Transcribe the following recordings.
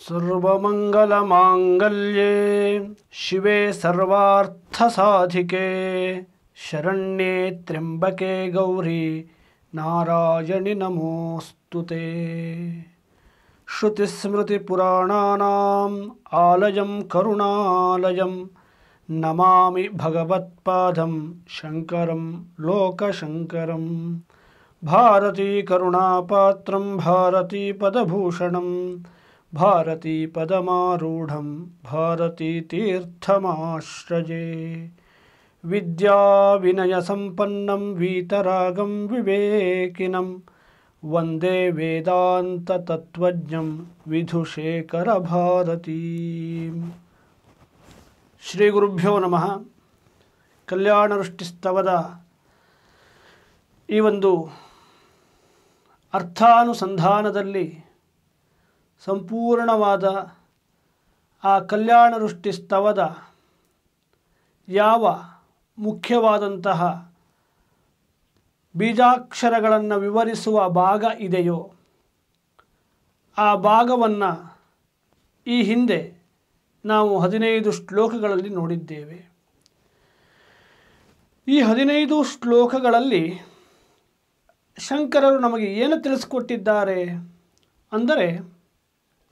सर्वमंगलमांगल्ये शिवे सर्वार्थसाधिके शरण्ये त्र्यंबके गौरी नारायणि नमोस्तुते। श्रुतिस्मृतिपुराणानाम् आलयं करुणालयं नमामि भगवत्पादं शंकरं लोकशंकरं। भारती करुणापात्रं भारती पदभूषणं भारती पदमारूढ़ं भारती तीर्थमाश्रये। विद्या विनय संपन्नं वीतरागं विवेकिनं वंदे वेदांत तत्वज्ञं विधुशेखर भारती। ಶ್ರೀ ಗುರುಭ್ಯೋ ನಮಃ. ಕಲ್ಯಾಣವೃಷ್ಟಿಸ್ತವದ ಈ ಒಂದು ಅರ್ಥಾನುಸಂಧಾನದಲ್ಲಿ ಸಂಪೂರ್ಣವಾದ ಆ ಕಲ್ಯಾಣವೃಷ್ಟಿ ಸ್ತವದ ಯಾವ ಮುಖ್ಯವಾದಂತಹ ಬೀಜಾಕ್ಷರಗಳನ್ನು ವಿವರಿಸುವ ಭಾಗ ಇದೆಯೋ ಆ ಭಾಗವನ್ನು ಈ ಹಿಂದೆ ನಾವು 15 ಶ್ಲೋಕಗಳಲ್ಲಿ ನೋಡಿದ್ದೇವೆ. ಈ 15 ಶ್ಲೋಕಗಳಲ್ಲಿ ಶಂಕರರು ನಮಗೆ ಏನು ತಿಳಿಸಿಕೊಟ್ಟಿದ್ದಾರೆ ಅಂದರೆ,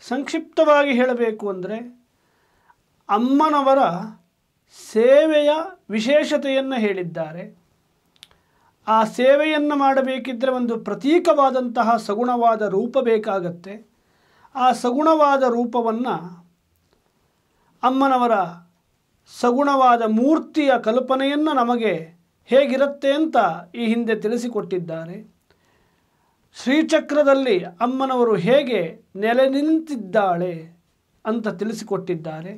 ಸಂಕ್ಷಿಪ್ತವಾಗಿ ಹೇಳಬೇಕು ಅಂದರೆ ಅಮ್ಮನವರ ಸೇವೆಯ ವಿಶೇಷತೆಯನ್ನು ಹೇಳಿದ್ದಾರೆ. ಆ ಸೇವೆಯನ್ನು ಮಾಡಬೇಕಿದ್ದರೆ ಒಂದು ಪ್ರತೀಕವಾದಂತಹ ಸಗುಣವಾದ ರೂಪ ಬೇಕಾಗತ್ತೆ. ಆ ಸಗುಣವಾದ ರೂಪವನ್ನು ಅಮ್ಮನವರ ಸಗುಣವಾದ ಮೂರ್ತಿಯ ಕಲ್ಪನೆಯನ್ನು ನಮಗೆ ಹೇಗಿರುತ್ತೆ ಅಂತ ಈ ಹಿಂದೆ ತಿಳಿಸಿಕೊಟ್ಟಿದ್ದಾರೆ. ಶ್ರೀಚಕ್ರದಲ್ಲಿ ಅಮ್ಮನವರು ಹೇಗೆ ನೆಲೆ ನಿಂತಿದ್ದಾಳೆ ಅಂತ ತಿಳಿಸಿಕೊಟ್ಟಿದ್ದಾರೆ.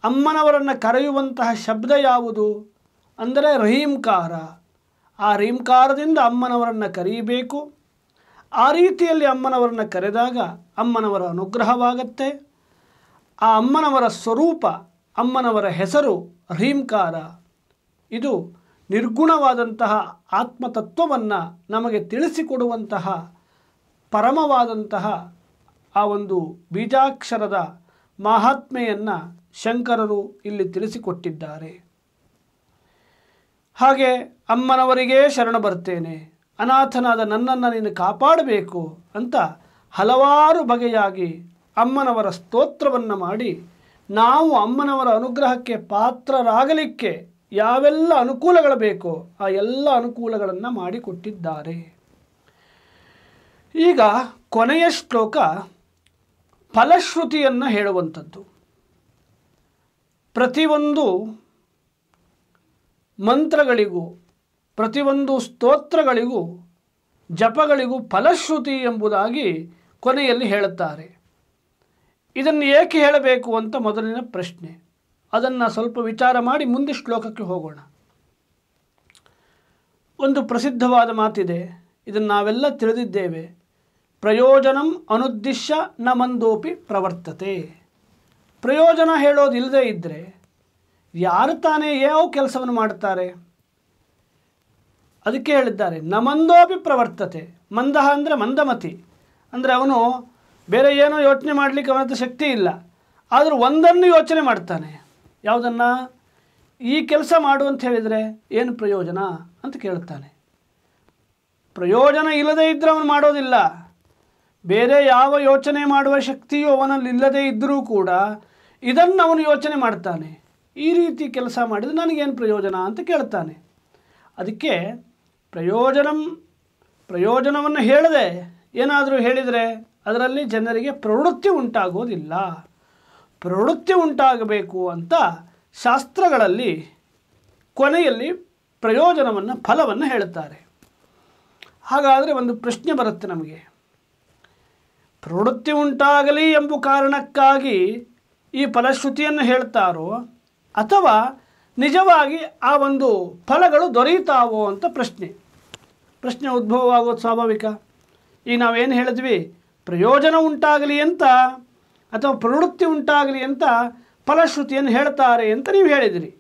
ಅಮ್ಮನವರನ್ನು ಕರೆಯುವಂತಹ ಶಬ್ದ ಯಾವುದು ಅಂದರೆ ರೀಂಕಾರ. ಆ ರೀಂಕಾರದಿಂದ ಅಮ್ಮನವರನ್ನು ಕರೆಯಬೇಕು. ಆ ರೀತಿಯಲ್ಲಿ ಅಮ್ಮನವರನ್ನು ಕರೆದಾಗ ಅಮ್ಮನವರ ಅನುಗ್ರಹವಾಗತ್ತೆ. ಆ ಅಮ್ಮನವರ ಸ್ವರೂಪ, ಅಮ್ಮನವರ ಹೆಸರು ರೀಂಕಾರ. ಇದು ನಿರ್ಗುಣವಾದಂತಹ ಆತ್ಮತತ್ವವನ್ನು ನಮಗೆ ತಿಳಿಸಿಕೊಡುವಂತಹ ಪರಮವಾದಂತಹ ಆ ಒಂದು ಬೀಜಾಕ್ಷರದ ಮಹಾತ್ಮೆಯನ್ನು ಶಂಕರರು ಇಲ್ಲಿ ತಿಳಿಸಿಕೊಟ್ಟಿದ್ದಾರೆ. ಹಾಗೆ ಅಮ್ಮನವರಿಗೇ ಶರಣ ಬರ್ತೇನೆ, ಅನಾಥನಾದ ನನ್ನನ್ನು ನೀನು ಕಾಪಾಡಬೇಕು ಅಂತ ಹಲವಾರು ಬಗೆಯಾಗಿ ಅಮ್ಮನವರ ಸ್ತೋತ್ರವನ್ನು ಮಾಡಿ ನಾವು ಅಮ್ಮನವರ ಅನುಗ್ರಹಕ್ಕೆ ಪಾತ್ರರಾಗಲಿಕ್ಕೆ ಯಾವೆಲ್ಲ ಅನುಕೂಲಗಳು ಬೇಕೋ ಆ ಎಲ್ಲ ಅನುಕೂಲಗಳನ್ನು ಮಾಡಿಕೊಟ್ಟಿದ್ದಾರೆ. ಈಗ ಕೊನೆಯ ಶ್ಲೋಕ ಫಲಶ್ರುತಿಯನ್ನು ಹೇಳುವಂಥದ್ದು. ಪ್ರತಿಯೊಂದು ಮಂತ್ರಗಳಿಗೂ ಪ್ರತಿಯೊಂದು ಸ್ತೋತ್ರಗಳಿಗೂ ಜಪಗಳಿಗೂ ಫಲಶ್ರುತಿ ಎಂಬುದಾಗಿ ಕೊನೆಯಲ್ಲಿ ಹೇಳುತ್ತಾರೆ. ಇದನ್ನು ಏಕೆ ಹೇಳಬೇಕು ಅಂತ ಮೊದಲಿನ ಪ್ರಶ್ನೆ. ಅದನ್ನು ಸ್ವಲ್ಪ ವಿಚಾರ ಮಾಡಿ ಮುಂದೆ ಶ್ಲೋಕಕ್ಕೆ ಹೋಗೋಣ. ಒಂದು ಪ್ರಸಿದ್ಧವಾದ ಮಾತಿದೆ, ಇದನ್ನು ನಾವೆಲ್ಲ ತಿಳಿದಿದ್ದೇವೆ. ಪ್ರಯೋಜನಂ ಅನುದ್ದಿಶ್ಯ ನ ಮಂದೋಪಿ ಪ್ರವರ್ತತೆ. ಪ್ರಯೋಜನ ಹೇಳೋದಿಲ್ಲದೆ ಇದ್ದರೆ ಯಾರು ತಾನೇ ಯಾವ ಕೆಲಸವನ್ನು ಮಾಡ್ತಾರೆ? ಅದಕ್ಕೆ ಹೇಳಿದ್ದಾರೆ ನ ಮಂದೋಪಿ ಪ್ರವರ್ತತೆ. ಮಂದಹ ಅಂದರೆ ಮಂದಮತಿ, ಅಂದರೆ ಅವನು ಬೇರೆ ಏನೋ ಯೋಚನೆ ಮಾಡಲಿಕ್ಕೆ ಅವನ ಹತ್ರ ಶಕ್ತಿ ಇಲ್ಲ, ಆದರೂ ಒಂದನ್ನು ಯೋಚನೆ ಮಾಡ್ತಾನೆ. ಯಾವುದನ್ನು? ಈ ಕೆಲಸ ಮಾಡು ಅಂತ ಹೇಳಿದರೆ ಏನು ಪ್ರಯೋಜನ ಅಂತ ಕೇಳ್ತಾನೆ. ಪ್ರಯೋಜನ ಇಲ್ಲದೇ ಇದ್ದರೆ ಅವನು ಮಾಡೋದಿಲ್ಲ. ಬೇರೆ ಯಾವ ಯೋಚನೆ ಮಾಡುವ ಶಕ್ತಿಯು ಅವನಲ್ಲಿ ಇಲ್ಲದೇ ಇದ್ದರೂ ಕೂಡ ಇದನ್ನು ಅವನು ಯೋಚನೆ ಮಾಡ್ತಾನೆ. ಈ ರೀತಿ ಕೆಲಸ ಮಾಡಿದರೆ ನನಗೇನು ಪ್ರಯೋಜನ ಅಂತ ಕೇಳ್ತಾನೆ. ಅದಕ್ಕೆ ಪ್ರಯೋಜನವನ್ನು ಹೇಳದೆ ಏನಾದರೂ ಹೇಳಿದರೆ ಅದರಲ್ಲಿ ಜನರಿಗೆ ಪ್ರವೃತ್ತಿ ಉಂಟಾಗೋದಿಲ್ಲ. ಪ್ರವೃತ್ತಿ ಉಂಟಾಗಬೇಕು ಅಂತ ಶಾಸ್ತ್ರಗಳಲ್ಲಿ ಕೊನೆಯಲ್ಲಿ ಪ್ರಯೋಜನವನ್ನು ಫಲವನ್ನು ಹೇಳುತ್ತಾರೆ. ಹಾಗಾದರೆ ಒಂದು ಪ್ರಶ್ನೆ ಬರುತ್ತೆ ನಮಗೆ, ಪ್ರವೃತ್ತಿ ಉಂಟಾಗಲಿ ಎಂಬ ಕಾರಣಕ್ಕಾಗಿ ಈ ಫಲಶ್ರುತಿಯನ್ನು ಹೇಳ್ತಾರೋ ಅಥವಾ ನಿಜವಾಗಿ ಆ ಒಂದು ಫಲಗಳು ದೊರೆಯುತ್ತಾವೋ ಅಂತ ಪ್ರಶ್ನೆ ಉದ್ಭವವಾಗೋದು ಸ್ವಾಭಾವಿಕ. ಈಗ ನಾವೇನು ಹೇಳಿದ್ವಿ, ಪ್ರಯೋಜನ ಉಂಟಾಗಲಿ ಅಂತ ಅಥವಾ ಪ್ರವೃತ್ತಿ ಉಂಟಾಗಲಿ ಅಂತ ಫಲಶ್ರುತಿಯನ್ನು ಹೇಳ್ತಾರೆ ಅಂತ ನೀವು ಹೇಳಿದಿರಿ.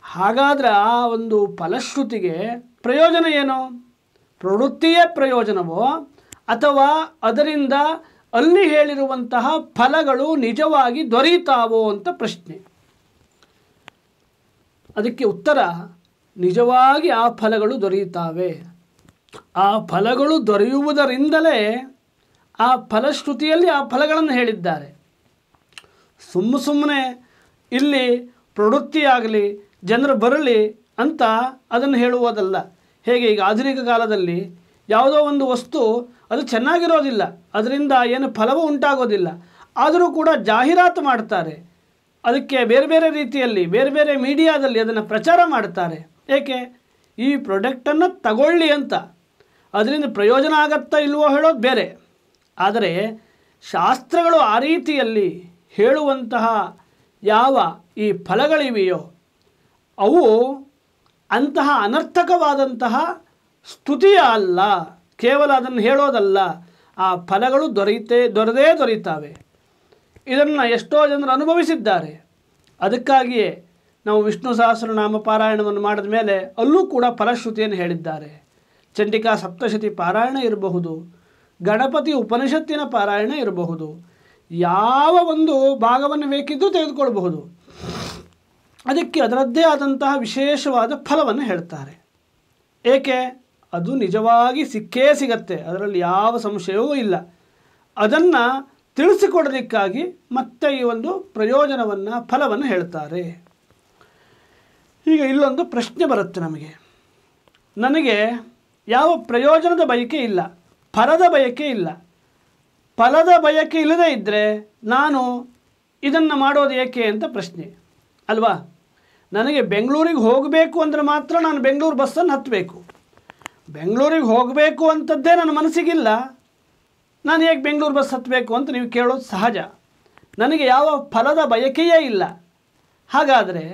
ಹಾಗಾದರೆ ಆ ಒಂದು ಫಲಶ್ರುತಿಗೆ ಪ್ರಯೋಜನ ಏನು? ಪ್ರವೃತ್ತಿಯೇ ಪ್ರಯೋಜನವೋ ಅಥವಾ ಅದರಿಂದ ಅಲ್ಲಿ ಹೇಳಿರುವಂತಹ ಫಲಗಳು ನಿಜವಾಗಿ ದೊರೆಯುತ್ತಾವೋ ಅಂತ ಪ್ರಶ್ನೆ. ಅದಕ್ಕೆ ಉತ್ತರ, ನಿಜವಾಗಿ ಆ ಫಲಗಳು ದೊರೆಯುತ್ತವೆ. ಆ ಫಲಗಳು ದೊರೆಯುವುದರಿಂದಲೇ ಆ ಫಲಶ್ರುತಿಯಲ್ಲಿ ಆ ಫಲಗಳನ್ನು ಹೇಳಿದ್ದಾರೆ. ಸುಮ್ಮನೆ ಇಲ್ಲಿ ಪ್ರವೃತ್ತಿಯಾಗಲಿ ಜನರು ಬರಲಿ ಅಂತ ಅದನ್ನು ಹೇಳುವುದಲ್ಲ. ಹೇಗೆ ಈಗ ಆಧುನಿಕ ಕಾಲದಲ್ಲಿ ಯಾವುದೋ ಒಂದು ವಸ್ತು ಅದು ಚೆನ್ನಾಗಿರೋದಿಲ್ಲ, ಅದರಿಂದ ಏನು ಫಲವೂ ಉಂಟಾಗೋದಿಲ್ಲ, ಆದರೂ ಕೂಡ ಜಾಹೀರಾತು ಮಾಡ್ತಾರೆ, ಅದಕ್ಕೆ ಬೇರೆ ಬೇರೆ ರೀತಿಯಲ್ಲಿ ಬೇರೆ ಬೇರೆ ಮೀಡಿಯಾದಲ್ಲಿ ಅದನ್ನು ಪ್ರಚಾರ ಮಾಡ್ತಾರೆ. ಏಕೆ? ಈ ಪ್ರಾಡಕ್ಟನ್ನು ತಗೊಳ್ಳಿ ಅಂತ. ಅದರಿಂದ ಪ್ರಯೋಜನ ಆಗತ್ತಾ ಇಲ್ವೋ ಹೇಳೋದು ಬೇರೆ. ಆದರೆ ಶಾಸ್ತ್ರಗಳು ಆ ರೀತಿಯಲ್ಲಿ ಹೇಳುವಂತಹ ಯಾವ ಈ ಫಲಗಳಿವೆಯೋ ಅವು ಅಂತಹ ಅನರ್ಥಕವಾದಂತಹ ಸ್ತುತಿಯ ಅಲ್ಲ, ಕೇವಲ ಅದನ್ನು ಹೇಳೋದಲ್ಲ. ಆ ಫಲಗಳು ದೊರೆಯುತ್ತವೆ. ಇದನ್ನು ಎಷ್ಟೋ ಜನರು ಅನುಭವಿಸಿದ್ದಾರೆ. ಅದಕ್ಕಾಗಿಯೇ ನಾವು ವಿಷ್ಣು ಸಹಸ್ರನಾಮ ಪಾರಾಯಣವನ್ನು ಮಾಡಿದ ಮೇಲೆ ಅಲ್ಲೂ ಕೂಡ ಫಲಶ್ರುತಿಯನ್ನು ಹೇಳಿದ್ದಾರೆ. ಚಂಡಿಕಾ ಸಪ್ತಶತಿ ಪಾರಾಯಣ ಇರಬಹುದು, ಗಣಪತಿ ಉಪನಿಷತ್ತಿನ ಪಾರಾಯಣ ಇರಬಹುದು, ಯಾವ ಒಂದು ಭಾಗವನ್ನು ಬೇಕಿದ್ದು ತೆಗೆದುಕೊಳ್ಳಬಹುದು. ಅದಕ್ಕೆ ಅದರದ್ದೇ ಆದಂತಹ ವಿಶೇಷವಾದ ಫಲವನ್ನು ಹೇಳ್ತಾರೆ. ಏಕೆ? ಅದು ನಿಜವಾಗಿ ಸಿಕ್ಕೇ ಸಿಗತ್ತೆ, ಅದರಲ್ಲಿ ಯಾವ ಸಂಶಯವೂ ಇಲ್ಲ. ಅದನ್ನು ತಿಳಿಸಿಕೊಡೋದಕ್ಕಾಗಿ ಮತ್ತೆ ಈ ಒಂದು ಪ್ರಯೋಜನವನ್ನು ಫಲವನ್ನು ಹೇಳ್ತಾರೆ. ಈಗ ಇಲ್ಲೊಂದು ಪ್ರಶ್ನೆ ಬರುತ್ತೆ ನಮಗೆ. ನನಗೆ ಯಾವ ಪ್ರಯೋಜನದ ಬಯಕೆ ಇಲ್ಲ, ಫಲದ ಬಯಕೆ ಇಲ್ಲ. ಫಲದ ಬಯಕೆ ಇಲ್ಲದೇ ಇದ್ದರೆ ನಾನು ಇದನ್ನು ಮಾಡೋದು ಏಕೆ ಅಂತ ಪ್ರಶ್ನೆ ಅಲ್ವಾ? ನನಗೆ ಬೆಂಗಳೂರಿಗೆ ಹೋಗಬೇಕು ಅಂದರೆ ಮಾತ್ರ ನಾನು ಬೆಂಗಳೂರು ಬಸ್ಸನ್ನು ಹತ್ತಬೇಕು. ಬೆಂಗಳೂರಿಗೆ ಹೋಗಬೇಕು ಅಂಥದ್ದೇ ನನ್ನ ಮನಸ್ಸಿಗಿಲ್ಲ, ನಾನು ಹೇಗೆ ಬೆಂಗಳೂರು ಬಸ್ ಹತ್ತಬೇಕು ಅಂತ ನೀವು ಕೇಳೋದು ಸಹಜ. ನನಗೆ ಯಾವ ಫಲದ ಬಯಕೆಯೇ ಇಲ್ಲ, ಹಾಗಾದರೆ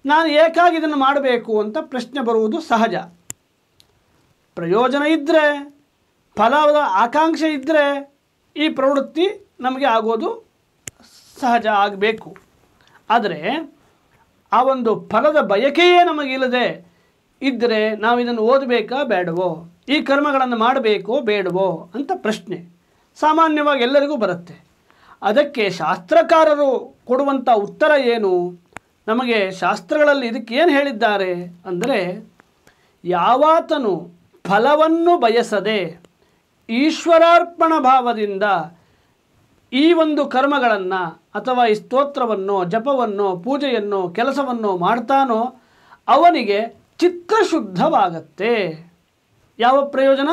ನಾನು ಏಕಾಗಿ ಇದನ್ನು ಮಾಡಬೇಕು ಅಂತ ಪ್ರಶ್ನೆ ಬರುವುದು ಸಹಜ. ಪ್ರಯೋಜನ ಇದ್ದರೆ, ಫಲದ ಆಕಾಂಕ್ಷೆ ಇದ್ದರೆ ಈ ಪ್ರವೃತ್ತಿ ನಮಗೆ ಆಗೋದು ಸಹಜ, ಆಗಬೇಕು. ಆದರೆ ಆ ಒಂದು ಫಲದ ಬಯಕೆಯೇ ನಮಗಿಲ್ಲದೆ ಇದ್ದರೆ ನಾವು ಇದನ್ನು ಓದಬೇಕಾ ಬೇಡವೋ, ಈ ಕರ್ಮಗಳನ್ನು ಮಾಡಬೇಕೋ ಬೇಡವೋ ಅಂತ ಪ್ರಶ್ನೆ ಸಾಮಾನ್ಯವಾಗಿ ಎಲ್ಲರಿಗೂ ಬರುತ್ತೆ. ಅದಕ್ಕೆ ಶಾಸ್ತ್ರಕಾರರು ಕೊಡುವಂಥ ಉತ್ತರ ಏನು? ನಮಗೆ ಶಾಸ್ತ್ರಗಳಲ್ಲಿ ಇದಕ್ಕೆ ಏನು ಹೇಳಿದ್ದಾರೆ ಅಂದರೆ, ಯಾವಾತನು ಫಲವನ್ನು ಬಯಸದೆ ಈಶ್ವರಾರ್ಪಣ ಭಾವದಿಂದ ಈ ಒಂದು ಕರ್ಮಗಳನ್ನು ಅಥವಾ ಈ ಸ್ತೋತ್ರವನ್ನು, ಜಪವನ್ನು, ಪೂಜೆಯನ್ನು, ಕೆಲಸವನ್ನು ಮಾಡ್ತಾನೋ ಅವನಿಗೆ ಚಿತ್ತಶುದ್ಧವಾಗತ್ತೆ. ಯಾವ ಪ್ರಯೋಜನ?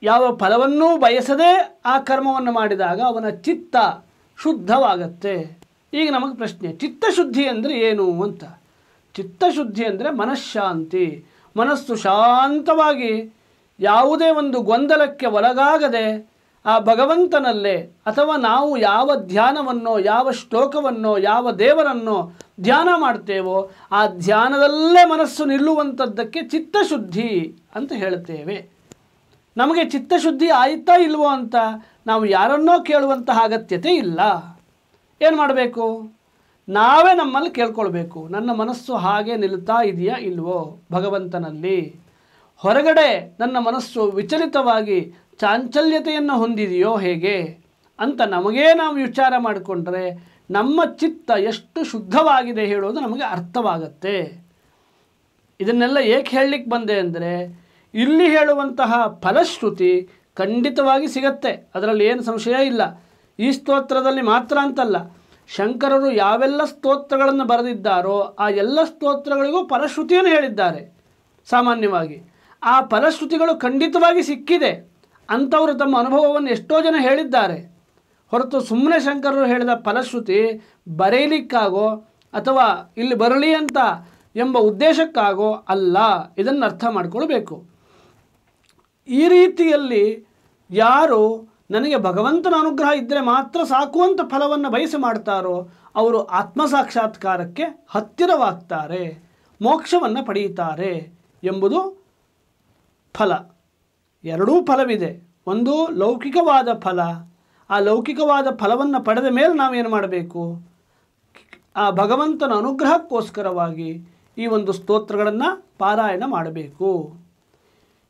ಯಾವ ಫಲವನ್ನೂ ಬಯಸದೆ ಆ ಕರ್ಮವನ್ನು ಮಾಡಿದಾಗ ಅವನ ಚಿತ್ತ ಶುದ್ಧವಾಗತ್ತೆ. ಈಗ ನಮಗೆ ಪ್ರಶ್ನೆ, ಚಿತ್ತಶುದ್ಧಿ ಅಂದರೆ ಏನು ಅಂತ. ಚಿತ್ತಶುದ್ಧಿ ಅಂದರೆ ಮನಃಶಾಂತಿ, ಮನಸ್ಸು ಶಾಂತವಾಗಿ ಯಾವುದೇ ಒಂದು ಗೊಂದಲಕ್ಕೆ ಒಳಗಾಗದೆ ಆ ಭಗವಂತನಲ್ಲೇ ಅಥವಾ ನಾವು ಯಾವ ಧ್ಯಾನವನ್ನು, ಯಾವ ಶ್ಲೋಕವನ್ನು, ಯಾವ ದೇವರನ್ನು ಧ್ಯಾನ ಮಾಡ್ತೇವೋ ಆ ಧ್ಯಾನದಲ್ಲೇ ಮನಸ್ಸು ನಿಲ್ಲುವಂಥದ್ದಕ್ಕೆ ಚಿತ್ತಶುದ್ಧಿ ಅಂತ ಹೇಳ್ತೇವೆ. ನಮಗೆ ಚಿತ್ತಶುದ್ಧಿ ಆಯಿತಾ ಇಲ್ವೋ ಅಂತ ನಾವು ಯಾರನ್ನೋ ಕೇಳುವಂತಹ ಅಗತ್ಯತೆ ಇಲ್ಲ. ಏನು ಮಾಡಬೇಕು? ನಾವೇ ನಮ್ಮಲ್ಲಿ ಕೇಳ್ಕೊಳ್ಬೇಕು, ನನ್ನ ಮನಸ್ಸು ಹಾಗೆ ನಿಲ್ತಾ ಇದೆಯಾ ಇಲ್ವೋ ಭಗವಂತನಲ್ಲಿ. ಹೊರಗಡೆ ನನ್ನ ಮನಸ್ಸು ವಿಚಲಿತವಾಗಿ ಚಾಂಚಲ್ಯತೆಯನ್ನು ಹೊಂದಿದೆಯೋ ಹೇಗೆ ಅಂತ ನಮಗೇ ನಾವು ವಿಚಾರ ಮಾಡಿಕೊಂಡ್ರೆ ನಮ್ಮ ಚಿತ್ತ ಎಷ್ಟು ಶುದ್ಧವಾಗಿದೆ ಹೇಳೋದು ನಮಗೆ ಅರ್ಥವಾಗತ್ತೆ. ಇದನ್ನೆಲ್ಲ ಏಕೆ ಹೇಳಲಿಕ್ಕೆ ಬಂದೆ ಅಂದರೆ, ಇಲ್ಲಿ ಹೇಳುವಂತಹ ಫಲಶ್ರುತಿ ಖಂಡಿತವಾಗಿ ಸಿಗತ್ತೆ, ಅದರಲ್ಲಿ ಏನು ಸಂಶಯ ಇಲ್ಲ. ಈ ಸ್ತೋತ್ರದಲ್ಲಿ ಮಾತ್ರ ಅಂತಲ್ಲ, ಶಂಕರರು ಯಾವೆಲ್ಲ ಸ್ತೋತ್ರಗಳನ್ನು ಬರೆದಿದ್ದಾರೋ ಆ ಎಲ್ಲ ಸ್ತೋತ್ರಗಳಿಗೂ ಫಲಶ್ರುತಿಯನ್ನು ಹೇಳಿದ್ದಾರೆ. ಸಾಮಾನ್ಯವಾಗಿ ಆ ಫಲಶ್ರುತಿಗಳು ಖಂಡಿತವಾಗಿ ಸಿಕ್ಕಿದೆ. ಅಂಥವರು ತಮ್ಮ ಅನುಭವವನ್ನು ಎಷ್ಟೋ ಜನ ಹೇಳಿದ್ದಾರೆ ಹೊರತು ಸುಮ್ಮನೆ ಶಂಕರರು ಹೇಳಿದ ಫಲಶ್ರುತಿ ಬರೆಯಲಿಕ್ಕಾಗೋ ಅಥವಾ ಇಲ್ಲಿ ಬರಲಿ ಅಂತ ಎಂಬ ಉದ್ದೇಶಕ್ಕಾಗೋ ಅಲ್ಲ. ಇದನ್ನು ಅರ್ಥ ಮಾಡಿಕೊಳ್ಬೇಕು. ಈ ರೀತಿಯಲ್ಲಿ ಯಾರು ನನಗೆ ಭಗವಂತನ ಅನುಗ್ರಹ ಇದ್ದರೆ ಮಾತ್ರ ಸಾಕುವಂಥ ಫಲವನ್ನು ಬಯಸಿ ಮಾಡ್ತಾರೋ ಅವರು ಆತ್ಮಸಾಕ್ಷಾತ್ಕಾರಕ್ಕೆ ಹತ್ತಿರವಾಗ್ತಾರೆ, ಮೋಕ್ಷವನ್ನು ಪಡೆಯುತ್ತಾರೆ ಎಂಬುದು ಫಲ. ಎರಡೂ ಫಲವಿದೆ. ಒಂದು ಲೌಕಿಕವಾದ ಫಲ. ಆ ಲೌಕಿಕವಾದ ಫಲವನ್ನು ಪಡೆದ ಮೇಲೆ ನಾವೇನು ಮಾಡಬೇಕು? ಆ ಭಗವಂತನ ಅನುಗ್ರಹಕ್ಕೋಸ್ಕರವಾಗಿ ಈ ಒಂದು ಸ್ತೋತ್ರಗಳನ್ನು ಪಾರಾಯಣ ಮಾಡಬೇಕು.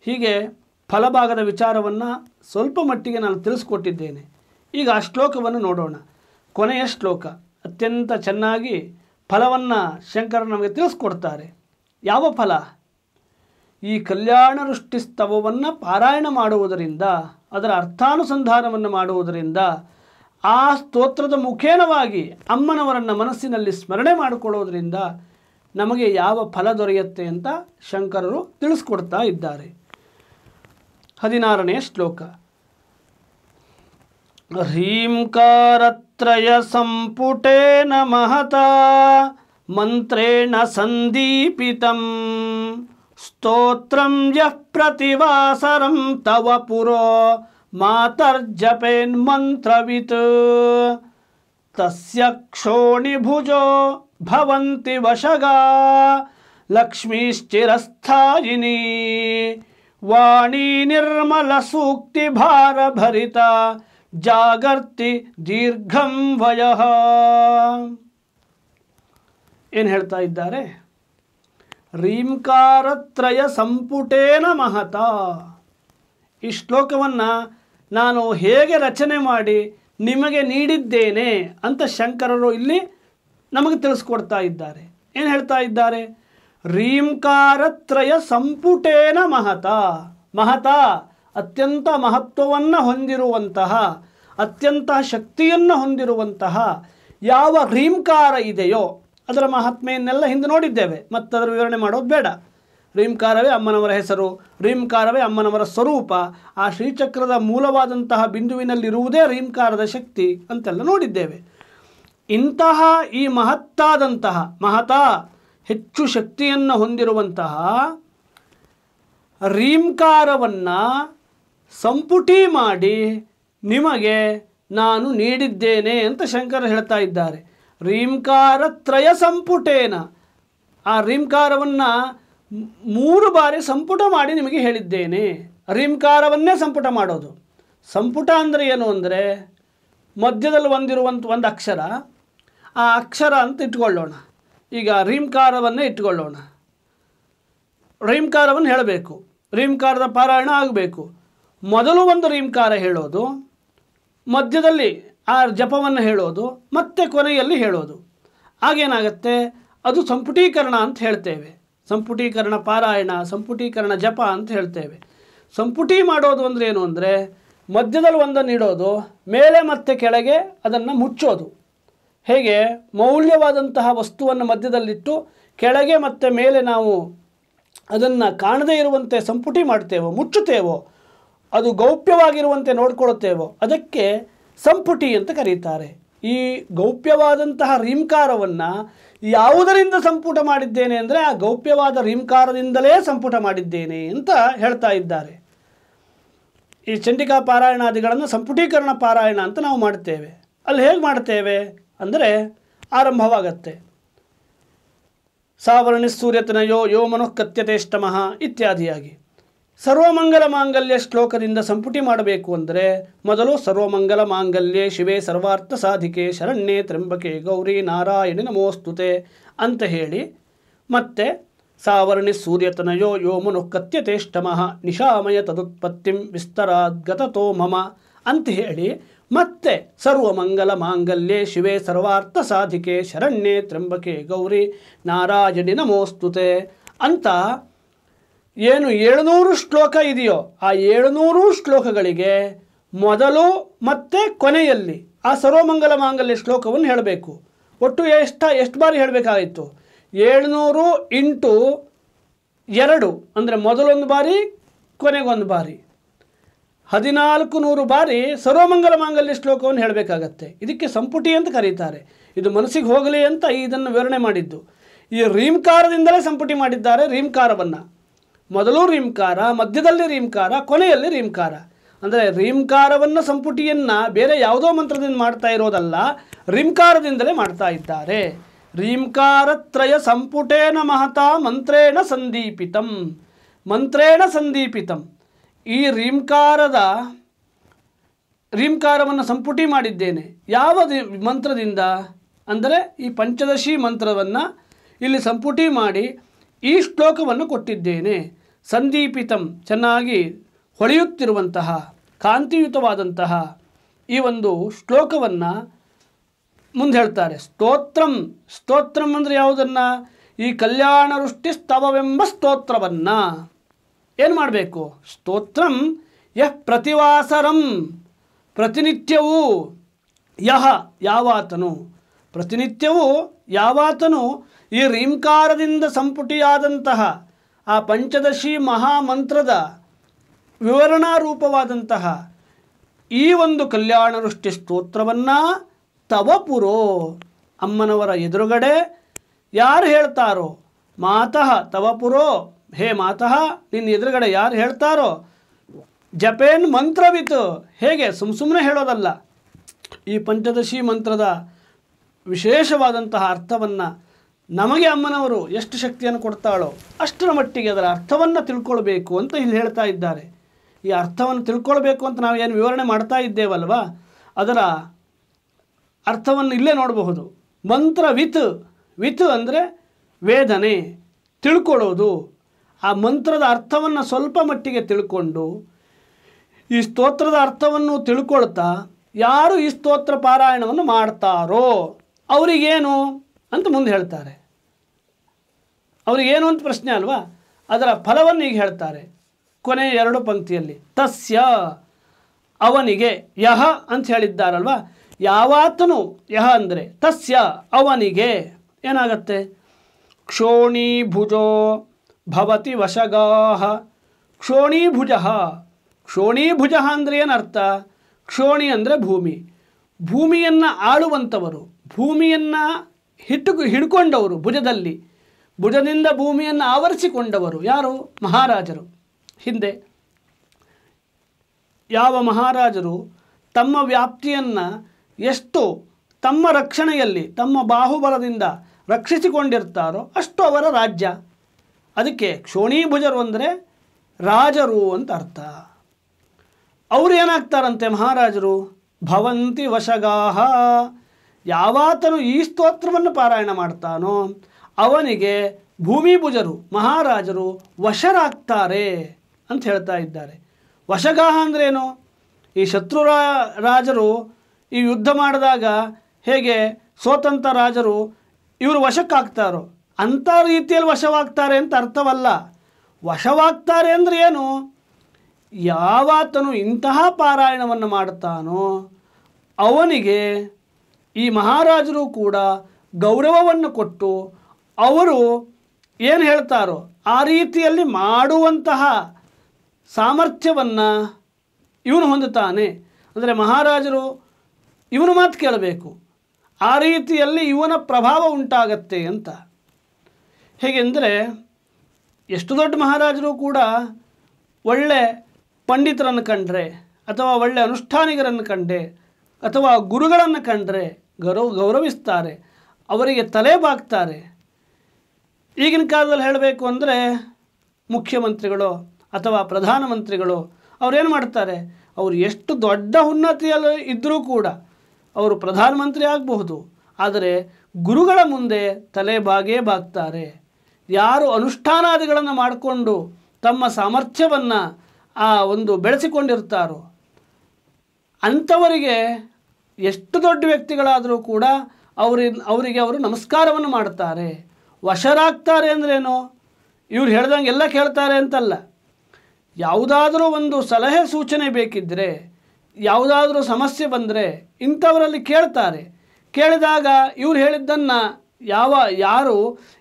ಹೀಗೆ ಫಲಭಾಗದ ವಿಚಾರವನ್ನು ಸ್ವಲ್ಪ ಮಟ್ಟಿಗೆ ನಾನು ತಿಳಿಸ್ಕೊಟ್ಟಿದ್ದೇನೆ. ಈಗ ಆ ಶ್ಲೋಕವನ್ನು ನೋಡೋಣ. ಕೊನೆಯ ಶ್ಲೋಕ ಅತ್ಯಂತ ಚೆನ್ನಾಗಿ ಫಲವನ್ನು ಶಂಕರರು ನಮಗೆ ತಿಳಿಸ್ಕೊಡ್ತಾರೆ. ಯಾವ ಫಲ? ಈ ಕಲ್ಯಾಣ ವೃಷ್ಟಿಸ್ತವವನ್ನು ಪಾರಾಯಣ ಮಾಡುವುದರಿಂದ, ಅದರ ಅರ್ಥಾನುಸಂಧಾನವನ್ನು ಮಾಡುವುದರಿಂದ, ಆ ಸ್ತೋತ್ರದ ಮುಖೇನವಾಗಿ ಅಮ್ಮನವರನ್ನು ಮನಸ್ಸಿನಲ್ಲಿ ಸ್ಮರಣೆ ಮಾಡಿಕೊಳ್ಳೋದ್ರಿಂದ ನಮಗೆ ಯಾವ ಫಲ ದೊರೆಯುತ್ತೆ ಅಂತ ಶಂಕರರು ತಿಳಿಸ್ಕೊಡ್ತಾ ಇದ್ದಾರೆ. 16ನೇ ಶ್ಲೋಕ. ಹ್ರೀಂಕಾರತ್ರಯ ಸಂಪುಟೇನ ಮಹತಾ ಮಂತ್ರೇಣ ಸಂದೀಪಿತಂ ಸ್ತೋತ್ರಂ ಯಃ ಪ್ರತಿವಾಸರಂ ತವ ಪುರೋ ಮಾತರ್ಜಪೇನ್ ಮಂತ್ರವಿತ್ ತಸ್ಯ ಕ್ಷೋಣಿಭುಜೋ ಭವಂತಿ ವಶಗಾ ಲಕ್ಷ್ಮೀಶ್ಚಿರಸ್ಥಾಯಿನಿ ವಾಣಿ ನಿರ್ಮಲ ಸೂಕ್ತಿ ಭಾರ ಭರಿತ ಜಾಗರ್ತಿ ದೀರ್ಘಂ ವಯಃ. ಏನು ಹೇಳ್ತಾ ಇದ್ದಾರೆ? ರೀಂಕಾರತ್ರಯ ಸಂಪುಟೇನ ಮಹತ. ಈ ಶ್ಲೋಕವನ್ನು ನಾನು ಹೇಗೆ ರಚನೆ ಮಾಡಿ ನಿಮಗೆ ನೀಡಿದ್ದೇನೆ ಅಂತ ಶಂಕರರು ಇಲ್ಲಿ ನಮಗೆ ತಿಳಿಸ್ಕೊಡ್ತಾ ಇದ್ದಾರೆ. ಏನು ಹೇಳ್ತಾ ಇದ್ದಾರೆ? ರೀಂಕಾರತ್ರಯ ಸಂಪುಟೇನ ಮಹತ. ಮಹತ ಅತ್ಯಂತ ಮಹತ್ವವನ್ನು ಹೊಂದಿರುವಂತಹ, ಅತ್ಯಂತ ಶಕ್ತಿಯನ್ನು ಹೊಂದಿರುವಂತಹ ಯಾವ ರೀಂಕಾರ ಇದೆಯೋ ಅದರ ಮಹಾತ್ಮೆಯನ್ನೆಲ್ಲ ಹಿಂದೆ ನೋಡಿದ್ದೇವೆ, ಮತ್ತದರ ವಿವರಣೆ ಮಾಡೋದು ಬೇಡ. ರೀಂಕಾರವೇ ಅಮ್ಮನವರ ಹೆಸರು, ರೀಂಕಾರವೇ ಅಮ್ಮನವರ ಸ್ವರೂಪ, ಆ ಶ್ರೀಚಕ್ರದ ಮೂಲವಾದಂತಹ ಬಿಂದುವಿನಲ್ಲಿರುವುದೇ ರೀಂಕಾರದ ಶಕ್ತಿ ಅಂತೆಲ್ಲ ನೋಡಿದ್ದೇವೆ. ಇಂತಹ ಈ ಮಹತ್ತಾದಂತಹ, ಮಹತಾ ಹೆಚ್ಚು ಶಕ್ತಿಯನ್ನು ಹೊಂದಿರುವಂತಹ ರೀಂಕಾರವನ್ನು ಸಂಪುಟಿ ಮಾಡಿ ನಿಮಗೆ ನಾನು ನೀಡಿದ್ದೇನೆ ಅಂತ ಶಂಕರ ಹೇಳ್ತಾ ಇದ್ದಾರೆ. ರೀಂಕಾರತ್ರಯ ಸಂಪುಟೇನ, ಆ ರೀಂಕಾರವನ್ನು 3 ಬಾರಿ ಸಂಪುಟ ಮಾಡಿ ನಿಮಗೆ ಹೇಳಿದ್ದೇನೆ. ರೀಂಕಾರವನ್ನೇ ಸಂಪುಟ ಮಾಡೋದು. ಸಂಪುಟ ಅಂದರೆ ಏನು ಅಂದರೆ ಮಧ್ಯದಲ್ಲಿ ಒಂದು ಅಕ್ಷರ, ಆ ಅಕ್ಷರ ಅಂತ ಇಟ್ಕೊಳ್ಳೋಣ. ಈಗ ರೀಂಕಾರವನ್ನೇ ಇಟ್ಕೊಳ್ಳೋಣ. ರೀಂಕಾರವನ್ನು ಹೇಳಬೇಕು, ರೀಂಕಾರದ ಪಾರಾಯಣ ಆಗಬೇಕು. ಮೊದಲು ಒಂದು ರೀಂಕಾರ ಹೇಳೋದು, ಮಧ್ಯದಲ್ಲಿ ಆ ಜಪವನ್ನು ಹೇಳೋದು, ಮತ್ತೆ ಕೊನೆಯಲ್ಲಿ ಹೇಳೋದು. ಆಗೇನಾಗತ್ತೆ? ಅದು ಸಂಪುಟೀಕರಣ ಅಂತ ಹೇಳ್ತೇವೆ. ಸಂಪುಟೀಕರಣ ಪಾರಾಯಣ, ಸಂಪುಟೀಕರಣ ಜಪ ಅಂತ ಹೇಳ್ತೇವೆ. ಸಂಪುಟಿ ಮಾಡೋದು ಅಂದರೆ ಏನು ಅಂದರೆ ಮಧ್ಯದಲ್ಲಿ ಒಂದನ್ನು ಇಡೋದು, ಮೇಲೆ ಮತ್ತು ಕೆಳಗೆ ಅದನ್ನು ಮುಚ್ಚೋದು. ಹೇಗೆ ಮೌಲ್ಯವಾದಂತಹ ವಸ್ತುವನ್ನು ಮಧ್ಯದಲ್ಲಿಟ್ಟು ಕೆಳಗೆ ಮತ್ತು ಮೇಲೆ ನಾವು ಅದನ್ನು ಕಾಣದೇ ಇರುವಂತೆ ಸಂಪುಟಿ ಮಾಡ್ತೇವೋ, ಮುಚ್ಚುತ್ತೇವೋ, ಅದು ಗೌಪ್ಯವಾಗಿರುವಂತೆ ನೋಡ್ಕೊಳ್ಳುತ್ತೇವೋ, ಅದಕ್ಕೆ ಸಂಪುಟಿ ಅಂತ ಕರೀತಾರೆ. ಈ ಗೌಪ್ಯವಾದಂತಹ ರೀಂಕಾರವನ್ನು ಯಾವುದರಿಂದ ಸಂಪುಟ ಮಾಡಿದ್ದೇನೆ ಅಂದರೆ ಆ ಗೌಪ್ಯವಾದ ರೀಂಕಾರದಿಂದಲೇ ಸಂಪುಟ ಮಾಡಿದ್ದೇನೆ ಅಂತ ಹೇಳ್ತಾ ಇದ್ದಾರೆ. ಈ ಚಂಡಿಕಾ ಪಾರಾಯಣಾದಿಗಳನ್ನು ಸಂಪುಟೀಕರಣ ಪಾರಾಯಣ ಅಂತ ನಾವು ಮಾಡ್ತೇವೆ. ಅಲ್ಲಿ ಹೇಗೆ ಮಾಡ್ತೇವೆ ಅಂದರೆ ಆರಂಭವಾಗತ್ತೆ ಸಾವರ್ಣಿ ಸೂರ್ಯತನಯೋ ಯೋ ಮನಃ ಕತ್ಯತೇಷ್ಟಮಃ ಇತ್ಯಾದಿಯಾಗಿ. ಸರ್ವಮಂಗಲ ಮಾಂಗಲ್ಯ ಶ್ಲೋಕದಿಂದ ಸಂಪುಟಿ ಮಾಡಬೇಕು ಅಂದರೆ ಮೊದಲು ಸರ್ವಮಂಗಲ ಮಾಂಗಲ್ಯೆ ಶಿವೆ ಸರ್ವಾರ್ಥ ಸಾಧಿಕೆ ಶರಣ್ಯೆ ತ್ರ್ಯಂಬಕೆ ಗೌರಿ ನಾರಾಯಣಿ ನಮೋಸ್ತುತೆ ಅಂತ ಹೇಳಿ, ಮತ್ತೆ ಸಾವರ್ಣಿ ಸೂರ್ಯತನಯೋ ಯೋ ಮನುಃ ಕತ್ಯತೇಷ್ಟಮಃ ನಿಶಾಮಯ ತದುತ್ಪತ್ತಿಂ ವಿಸ್ತರಾದ್ಗತತೋ ಮಮ ಅಂತ ಹೇಳಿ, ಮತ್ತೆ ಸರ್ವಮಂಗಲ ಮಾಂಗಲ್ಯೆ ಶಿವೆ ಸರ್ವಾರ್ಥ ಸಾಧಿಕೆ ಶರಣ್ಯೆ ತ್ರ್ಯಂಬಕೆ ಗೌರಿ ನಾರಾಯಣಿ ನಮೋಸ್ತುತೆ ಅಂತ ಏನು 700 ಶ್ಲೋಕ ಇದೆಯೋ ಆ 700 ಶ್ಲೋಕಗಳಿಗೆ ಮೊದಲು ಮತ್ತು ಕೊನೆಯಲ್ಲಿ ಆ ಸರ್ವಮಂಗಲ ಮಾಂಗಲ್ಯ ಶ್ಲೋಕವನ್ನು ಹೇಳಬೇಕು. ಒಟ್ಟು ಎಷ್ಟು ಬಾರಿ ಹೇಳಬೇಕಾಗಿತ್ತು? 700 ಇಂಟು 2 ಅಂದರೆ ಮೊದಲೊಂದು ಬಾರಿ ಕೊನೆಗೊಂದು ಬಾರಿ, 1400 ಬಾರಿ ಸರ್ವಮಂಗಲ ಮಾಂಗಲ್ಯ ಶ್ಲೋಕವನ್ನು ಹೇಳಬೇಕಾಗತ್ತೆ. ಇದಕ್ಕೆ ಸಂಪುಟಿ ಅಂತ ಕರೀತಾರೆ. ಇದು ಮನಸ್ಸಿಗೆ ಹೋಗಲಿ ಅಂತ ಇದನ್ನು ವಿವರಣೆ ಮಾಡಿದ್ದು. ಈ ರೀಂಕಾರದಿಂದಲೇ ಸಂಪುಟಿ ಮಾಡಿದ್ದಾರೆ. ರೀಂಕಾರವನ್ನು ಮೊದಲು ರೀಂಕಾರ, ಮಧ್ಯದಲ್ಲಿ ರೀಂಕಾರ, ಕೊನೆಯಲ್ಲಿ ರೀಂಕಾರ. ಅಂದರೆ ರೀಂಕಾರವನ್ನು ಸಂಪುಟಿಯನ್ನು ಬೇರೆ ಯಾವುದೋ ಮಂತ್ರದಿಂದ ಮಾಡ್ತಾ ಇರೋದಲ್ಲ, ರೀಂಕಾರದಿಂದಲೇ ಮಾಡ್ತಾ ಇದ್ದಾರೆ. ರೀಂಕಾರತ್ರಯ ಸಂಪುಟೇನ ಮಹತಾ ಮಂತ್ರೇಣ ಸಂದೀಪಿತಂ. ಮಂತ್ರೇಣ ಸಂದೀಪಿತಂ. ಈ ರೀಂಕಾರದ ರೀಂಕಾರವನ್ನು ಸಂಪುಟಿ ಮಾಡಿದ್ದೇನೆ. ಯಾವ ಮಂತ್ರದಿಂದ ಅಂದರೆ ಈ ಪಂಚದಶಿ ಮಂತ್ರವನ್ನು ಇಲ್ಲಿ ಸಂಪುಟಿ ಮಾಡಿ ಈ ಶ್ಲೋಕವನ್ನು ಕೊಟ್ಟಿದ್ದೇನೆ. ಸಂದೀಪಿತಂ, ಚೆನ್ನಾಗಿ ಹೊಳೆಯುತ್ತಿರುವಂತಹ ಕಾಂತಿಯುತವಾದಂತಹ ಈ ಒಂದು ಶ್ಲೋಕವನ್ನು ಮುಂದೆ ಹೇಳ್ತಾರೆ. ಸ್ತೋತ್ರಂ, ಸ್ತೋತ್ರಂ ಅಂದರೆ ಯಾವುದನ್ನು? ಈ ಕಲ್ಯಾಣ ವೃಷ್ಟಿ ಸ್ತವವೆಂಬ ಸ್ತೋತ್ರವನ್ನು ಏನು ಮಾಡಬೇಕು? ಸ್ತೋತ್ರಂ ಯಃ ಪ್ರತಿವಾಸರಂ, ಪ್ರತಿನಿತ್ಯವೂ ಯಹ ಯಾವಾತನು, ಪ್ರತಿನಿತ್ಯವೂ ಯಾವಾತನು ಈ ರೀಂಕಾರದಿಂದ ಸಂಪುಟಿಯಾದಂತಹ ಆ ಪಂಚದಶಿ ಮಹಾಮಂತ್ರದ ವಿವರಣಾ ರೂಪವಾದಂತಹ ಈ ಒಂದು ಕಲ್ಯಾಣ ವೃಷ್ಟಿ ಸ್ತೋತ್ರವನ್ನು ತವ ಪುರೋ, ಅಮ್ಮನವರ ಎದುರುಗಡೆ ಯಾರು ಹೇಳ್ತಾರೋ, ಮಾತಃ ತವ ಪುರೋ, ಹೇ ಮಾತಃ ನಿನ್ನ ಎದುರುಗಡೆ ಯಾರು ಹೇಳ್ತಾರೋ, ಜಪೇನ್ ಮಂತ್ರವಿತ್, ಹೇಗೆ ಸುಮ್ಮನೆ ಹೇಳೋದಲ್ಲ, ಈ ಪಂಚದಶಿ ಮಂತ್ರದ ವಿಶೇಷವಾದಂತಹ ಅರ್ಥವನ್ನು ನಮಗೆ ಅಮ್ಮನವರು ಎಷ್ಟು ಶಕ್ತಿಯನ್ನು ಕೊಡ್ತಾಳೋ ಅಷ್ಟರ ಮಟ್ಟಿಗೆ ಅದರ ಅರ್ಥವನ್ನು ತಿಳ್ಕೊಳ್ಬೇಕು ಅಂತ ಇಲ್ಲಿ ಹೇಳ್ತಾ ಇದ್ದಾರೆ. ಈ ಅರ್ಥವನ್ನು ತಿಳ್ಕೊಳ್ಬೇಕು ಅಂತ ನಾವು ಏನು ವಿವರಣೆ ಮಾಡ್ತಾ ಇದ್ದೇವಲ್ವ, ಅದರ ಅರ್ಥವನ್ನು ಇಲ್ಲೇ ನೋಡಬಹುದು. ಮಂತ್ರ ವಿತ್, ವಿತ್ ಅಂದರೆ ವೇದನೆ, ತಿಳ್ಕೊಳ್ಳೋದು. ಆ ಮಂತ್ರದ ಅರ್ಥವನ್ನು ಸ್ವಲ್ಪ ಮಟ್ಟಿಗೆ ತಿಳ್ಕೊಂಡು ಈ ಸ್ತೋತ್ರದ ಅರ್ಥವನ್ನು ತಿಳ್ಕೊಳ್ತಾ ಯಾರು ಈ ಸ್ತೋತ್ರ ಪಾರಾಯಣವನ್ನು ಮಾಡ್ತಾರೋ ಅವರಿಗೇನು ಅಂತ ಮುಂದೆ ಹೇಳ್ತಾರೆ. ಅವರಿಗೇನು ಅಂತ ಪ್ರಶ್ನೆ ಅಲ್ವಾ, ಅದರ ಫಲವನ್ನು ಈಗ ಹೇಳ್ತಾರೆ ಕೊನೆ 2 ಪಂಕ್ತಿಯಲ್ಲಿ. ತಸ್ಯ, ಅವನಿಗೆ, ಯಹ ಅಂತ ಹೇಳಿದ್ದಾರಲ್ವ, ಯಾವಾತನು, ಯಹ ಅಂದರೆ ತಸ್ಯ ಅವನಿಗೆ ಏನಾಗತ್ತೆ? ಕ್ಷೋಣೀಭುಜೋ ಭವತಿ ವಶಗಾಹ, ಕ್ಷೋಣೀಭುಜ, ಕ್ಷೋಣೀಭುಜ ಅಂದರೆ ಏನರ್ಥ? ಕ್ಷೋಣಿ ಅಂದರೆ ಭೂಮಿ, ಭೂಮಿಯನ್ನು ಆಳುವಂಥವರು, ಭೂಮಿಯನ್ನು ಹಿಡ್ಕೊಂಡವರು, ಭುಜದಿಂದ ಭೂಮಿಯನ್ನು ಆವರಿಸಿಕೊಂಡವರು ಯಾರು? ಮಹಾರಾಜರು. ಹಿಂದೆ ಯಾವ ಮಹಾರಾಜರು ತಮ್ಮ ವ್ಯಾಪ್ತಿಯನ್ನು ಎಷ್ಟು ತಮ್ಮ ರಕ್ಷಣೆಯಲ್ಲಿ ತಮ್ಮ ಬಾಹುಬಲದಿಂದ ರಕ್ಷಿಸಿಕೊಂಡಿರ್ತಾರೋ ಅಷ್ಟು ಅವರ ರಾಜ್ಯ. ಅದಕ್ಕೆ ಕ್ಷೋಣೀಭುಜರು ಅಂದರೆ ರಾಜರು ಅಂತ ಅರ್ಥ. ಅವರು ಏನಾಗ್ತಾರಂತೆ ಮಹಾರಾಜರು? ಭವಂತಿ ವಶಗಾಹ, ಯಾವಾತನು ಈ ಸ್ತೋತ್ರವನ್ನು ಪಾರಾಯಣ ಮಾಡ್ತಾನೋ ಅವನಿಗೆ ಭೂಮಿಭುಜರು ಮಹಾರಾಜರು ವಶರಾಗ್ತಾರೆ ಅಂತ ಹೇಳ್ತಾ ಇದ್ದಾರೆ. ವಶಗಾಹ ಅಂದ್ರೇನು? ಈ ಶತ್ರು ರಾಜರು ಈ ಯುದ್ಧ ಮಾಡಿದಾಗ ಹೇಗೆ ಸೋತಂಥ ರಾಜರು ಇವರು ವಶಕ್ಕಾಗ್ತಾರೋ ಅಂಥ ರೀತಿಯಲ್ಲಿ ವಶವಾಗ್ತಾರೆ ಅಂತ ಅರ್ಥವಲ್ಲ. ವಶವಾಗ್ತಾರೆ ಅಂದರೆ ಏನು? ಯಾವಾತನು ಇಂತಹ ಪಾರಾಯಣವನ್ನು ಮಾಡ್ತಾನೋ ಅವನಿಗೆ ಈ ಮಹಾರಾಜರು ಕೂಡ ಗೌರವವನ್ನು ಕೊಟ್ಟು ಅವರು ಏನು ಹೇಳ್ತಾರೋ ಆ ರೀತಿಯಲ್ಲಿ ಮಾಡುವಂತಹ ಸಾಮರ್ಥ್ಯವನ್ನು ಇವನು ಹೊಂದುತ್ತಾನೆ. ಅಂದರೆ ಮಹಾರಾಜರು ಇವನು ಮಾತು ಕೇಳಬೇಕು, ಆ ರೀತಿಯಲ್ಲಿ ಇವನ ಪ್ರಭಾವ ಉಂಟಾಗತ್ತೆ ಅಂತ. ಹೇಗೆಂದರೆ ಎಷ್ಟು ದೊಡ್ಡ ಮಹಾರಾಜರು ಕೂಡ ಒಳ್ಳೆ ಪಂಡಿತರನ್ನು ಕಂಡ್ರೆ ಅಥವಾ ಒಳ್ಳೆ ಅನುಷ್ಠಾನಿಗರನ್ನು ಕಂಡ್ರೆ ಅಥವಾ ಗುರುಗಳನ್ನು ಕಂಡ್ರೆ ಗೌರವಿಸ್ತಾರೆ, ಅವರಿಗೆ ತಲೆ ಬಾಗ್ತಾರೆ. ಈಗಿನ ಕಾಲದಲ್ಲಿ ಹೇಳಬೇಕು ಅಂದರೆ ಮುಖ್ಯಮಂತ್ರಿಗಳು ಅಥವಾ ಪ್ರಧಾನಮಂತ್ರಿಗಳು ಅವರೇನು ಮಾಡ್ತಾರೆ? ಅವರು ಎಷ್ಟು ದೊಡ್ಡ ಉನ್ನತಿಯಲ್ಲಿ ಇದ್ದರೂ ಕೂಡ ಅವರು ಪ್ರಧಾನಮಂತ್ರಿ ಆಗಬಹುದು, ಆದರೆ ಗುರುಗಳ ಮುಂದೆ ತಲೆ ಬಾಗ್ತಾರೆ. ಯಾರು ಅನುಷ್ಠಾನಾದಿಗಳನ್ನು ಮಾಡಿಕೊಂಡು ತಮ್ಮ ಸಾಮರ್ಥ್ಯವನ್ನು ಬೆಳೆಸಿಕೊಂಡಿರ್ತಾರೋ ಅಂಥವರಿಗೆ ಎಷ್ಟು ದೊಡ್ಡ ವ್ಯಕ್ತಿಗಳಾದರೂ ಕೂಡ ಅವರಿಗೆ ಅವರು ನಮಸ್ಕಾರವನ್ನು ಮಾಡ್ತಾರೆ. ವಶರಾಗ್ತಾರೆ ಅಂದ್ರೇನು? ಇವ್ರು ಹೇಳ್ದಂಗೆ ಎಲ್ಲ ಕೇಳ್ತಾರೆ ಅಂತಲ್ಲ. ಯಾವುದಾದ್ರೂ ಒಂದು ಸಲಹೆ ಸೂಚನೆ ಬೇಕಿದ್ದರೆ, ಯಾವುದಾದ್ರೂ ಸಮಸ್ಯೆ ಬಂದರೆ ಇಂಥವರಲ್ಲಿ ಕೇಳ್ತಾರೆ. ಕೇಳಿದಾಗ ಇವ್ರು ಹೇಳಿದ್ದನ್ನು ಯಾರು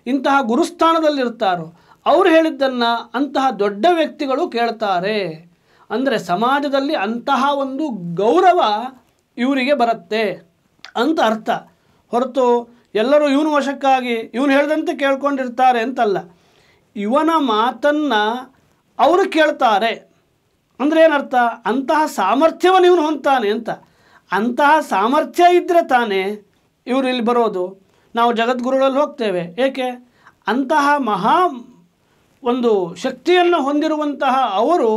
ಇಂತಹ ಗುರುಸ್ಥಾನದಲ್ಲಿರ್ತಾರೋ ಅವರು ಹೇಳಿದ್ದನ್ನು ಅಂತಹ ದೊಡ್ಡ ವ್ಯಕ್ತಿಗಳು ಕೇಳ್ತಾರೆ. ಅಂದರೆ ಸಮಾಜದಲ್ಲಿ ಅಂತಹ ಒಂದು ಗೌರವ ಇವರಿಗೆ ಬರುತ್ತೆ ಅಂತ ಅರ್ಥ. ಹೊರತು ಎಲ್ಲರೂ ಇವನು ವಶಕ್ಕಾಗಿ ಇವನು ಹೇಳಿದಂತೆ ಕೇಳ್ಕೊಂಡಿರ್ತಾರೆ ಅಂತಲ್ಲ. ಇವನ ಮಾತನ್ನು ಅವರು ಕೇಳ್ತಾರೆ ಅಂದರೆ ಏನರ್ಥ? ಅಂತಹ ಸಾಮರ್ಥ್ಯವನ್ನು ಇವನು ಹೊಂದ್ತಾನೆ ಅಂತ. ಅಂತಹ ಸಾಮರ್ಥ್ಯ ಇದ್ದರೆ ತಾನೇ ಇವರು ಇಲ್ಲಿ ಬರೋದು. ನಾವು ಜಗದ್ಗುರುಗಳಲ್ಲಿ ಹೋಗ್ತೇವೆ, ಏಕೆ? ಅಂತಹ ಮಹಾ ಒಂದು ಶಕ್ತಿಯನ್ನು ಹೊಂದಿರುವಂತಹ ಅವರು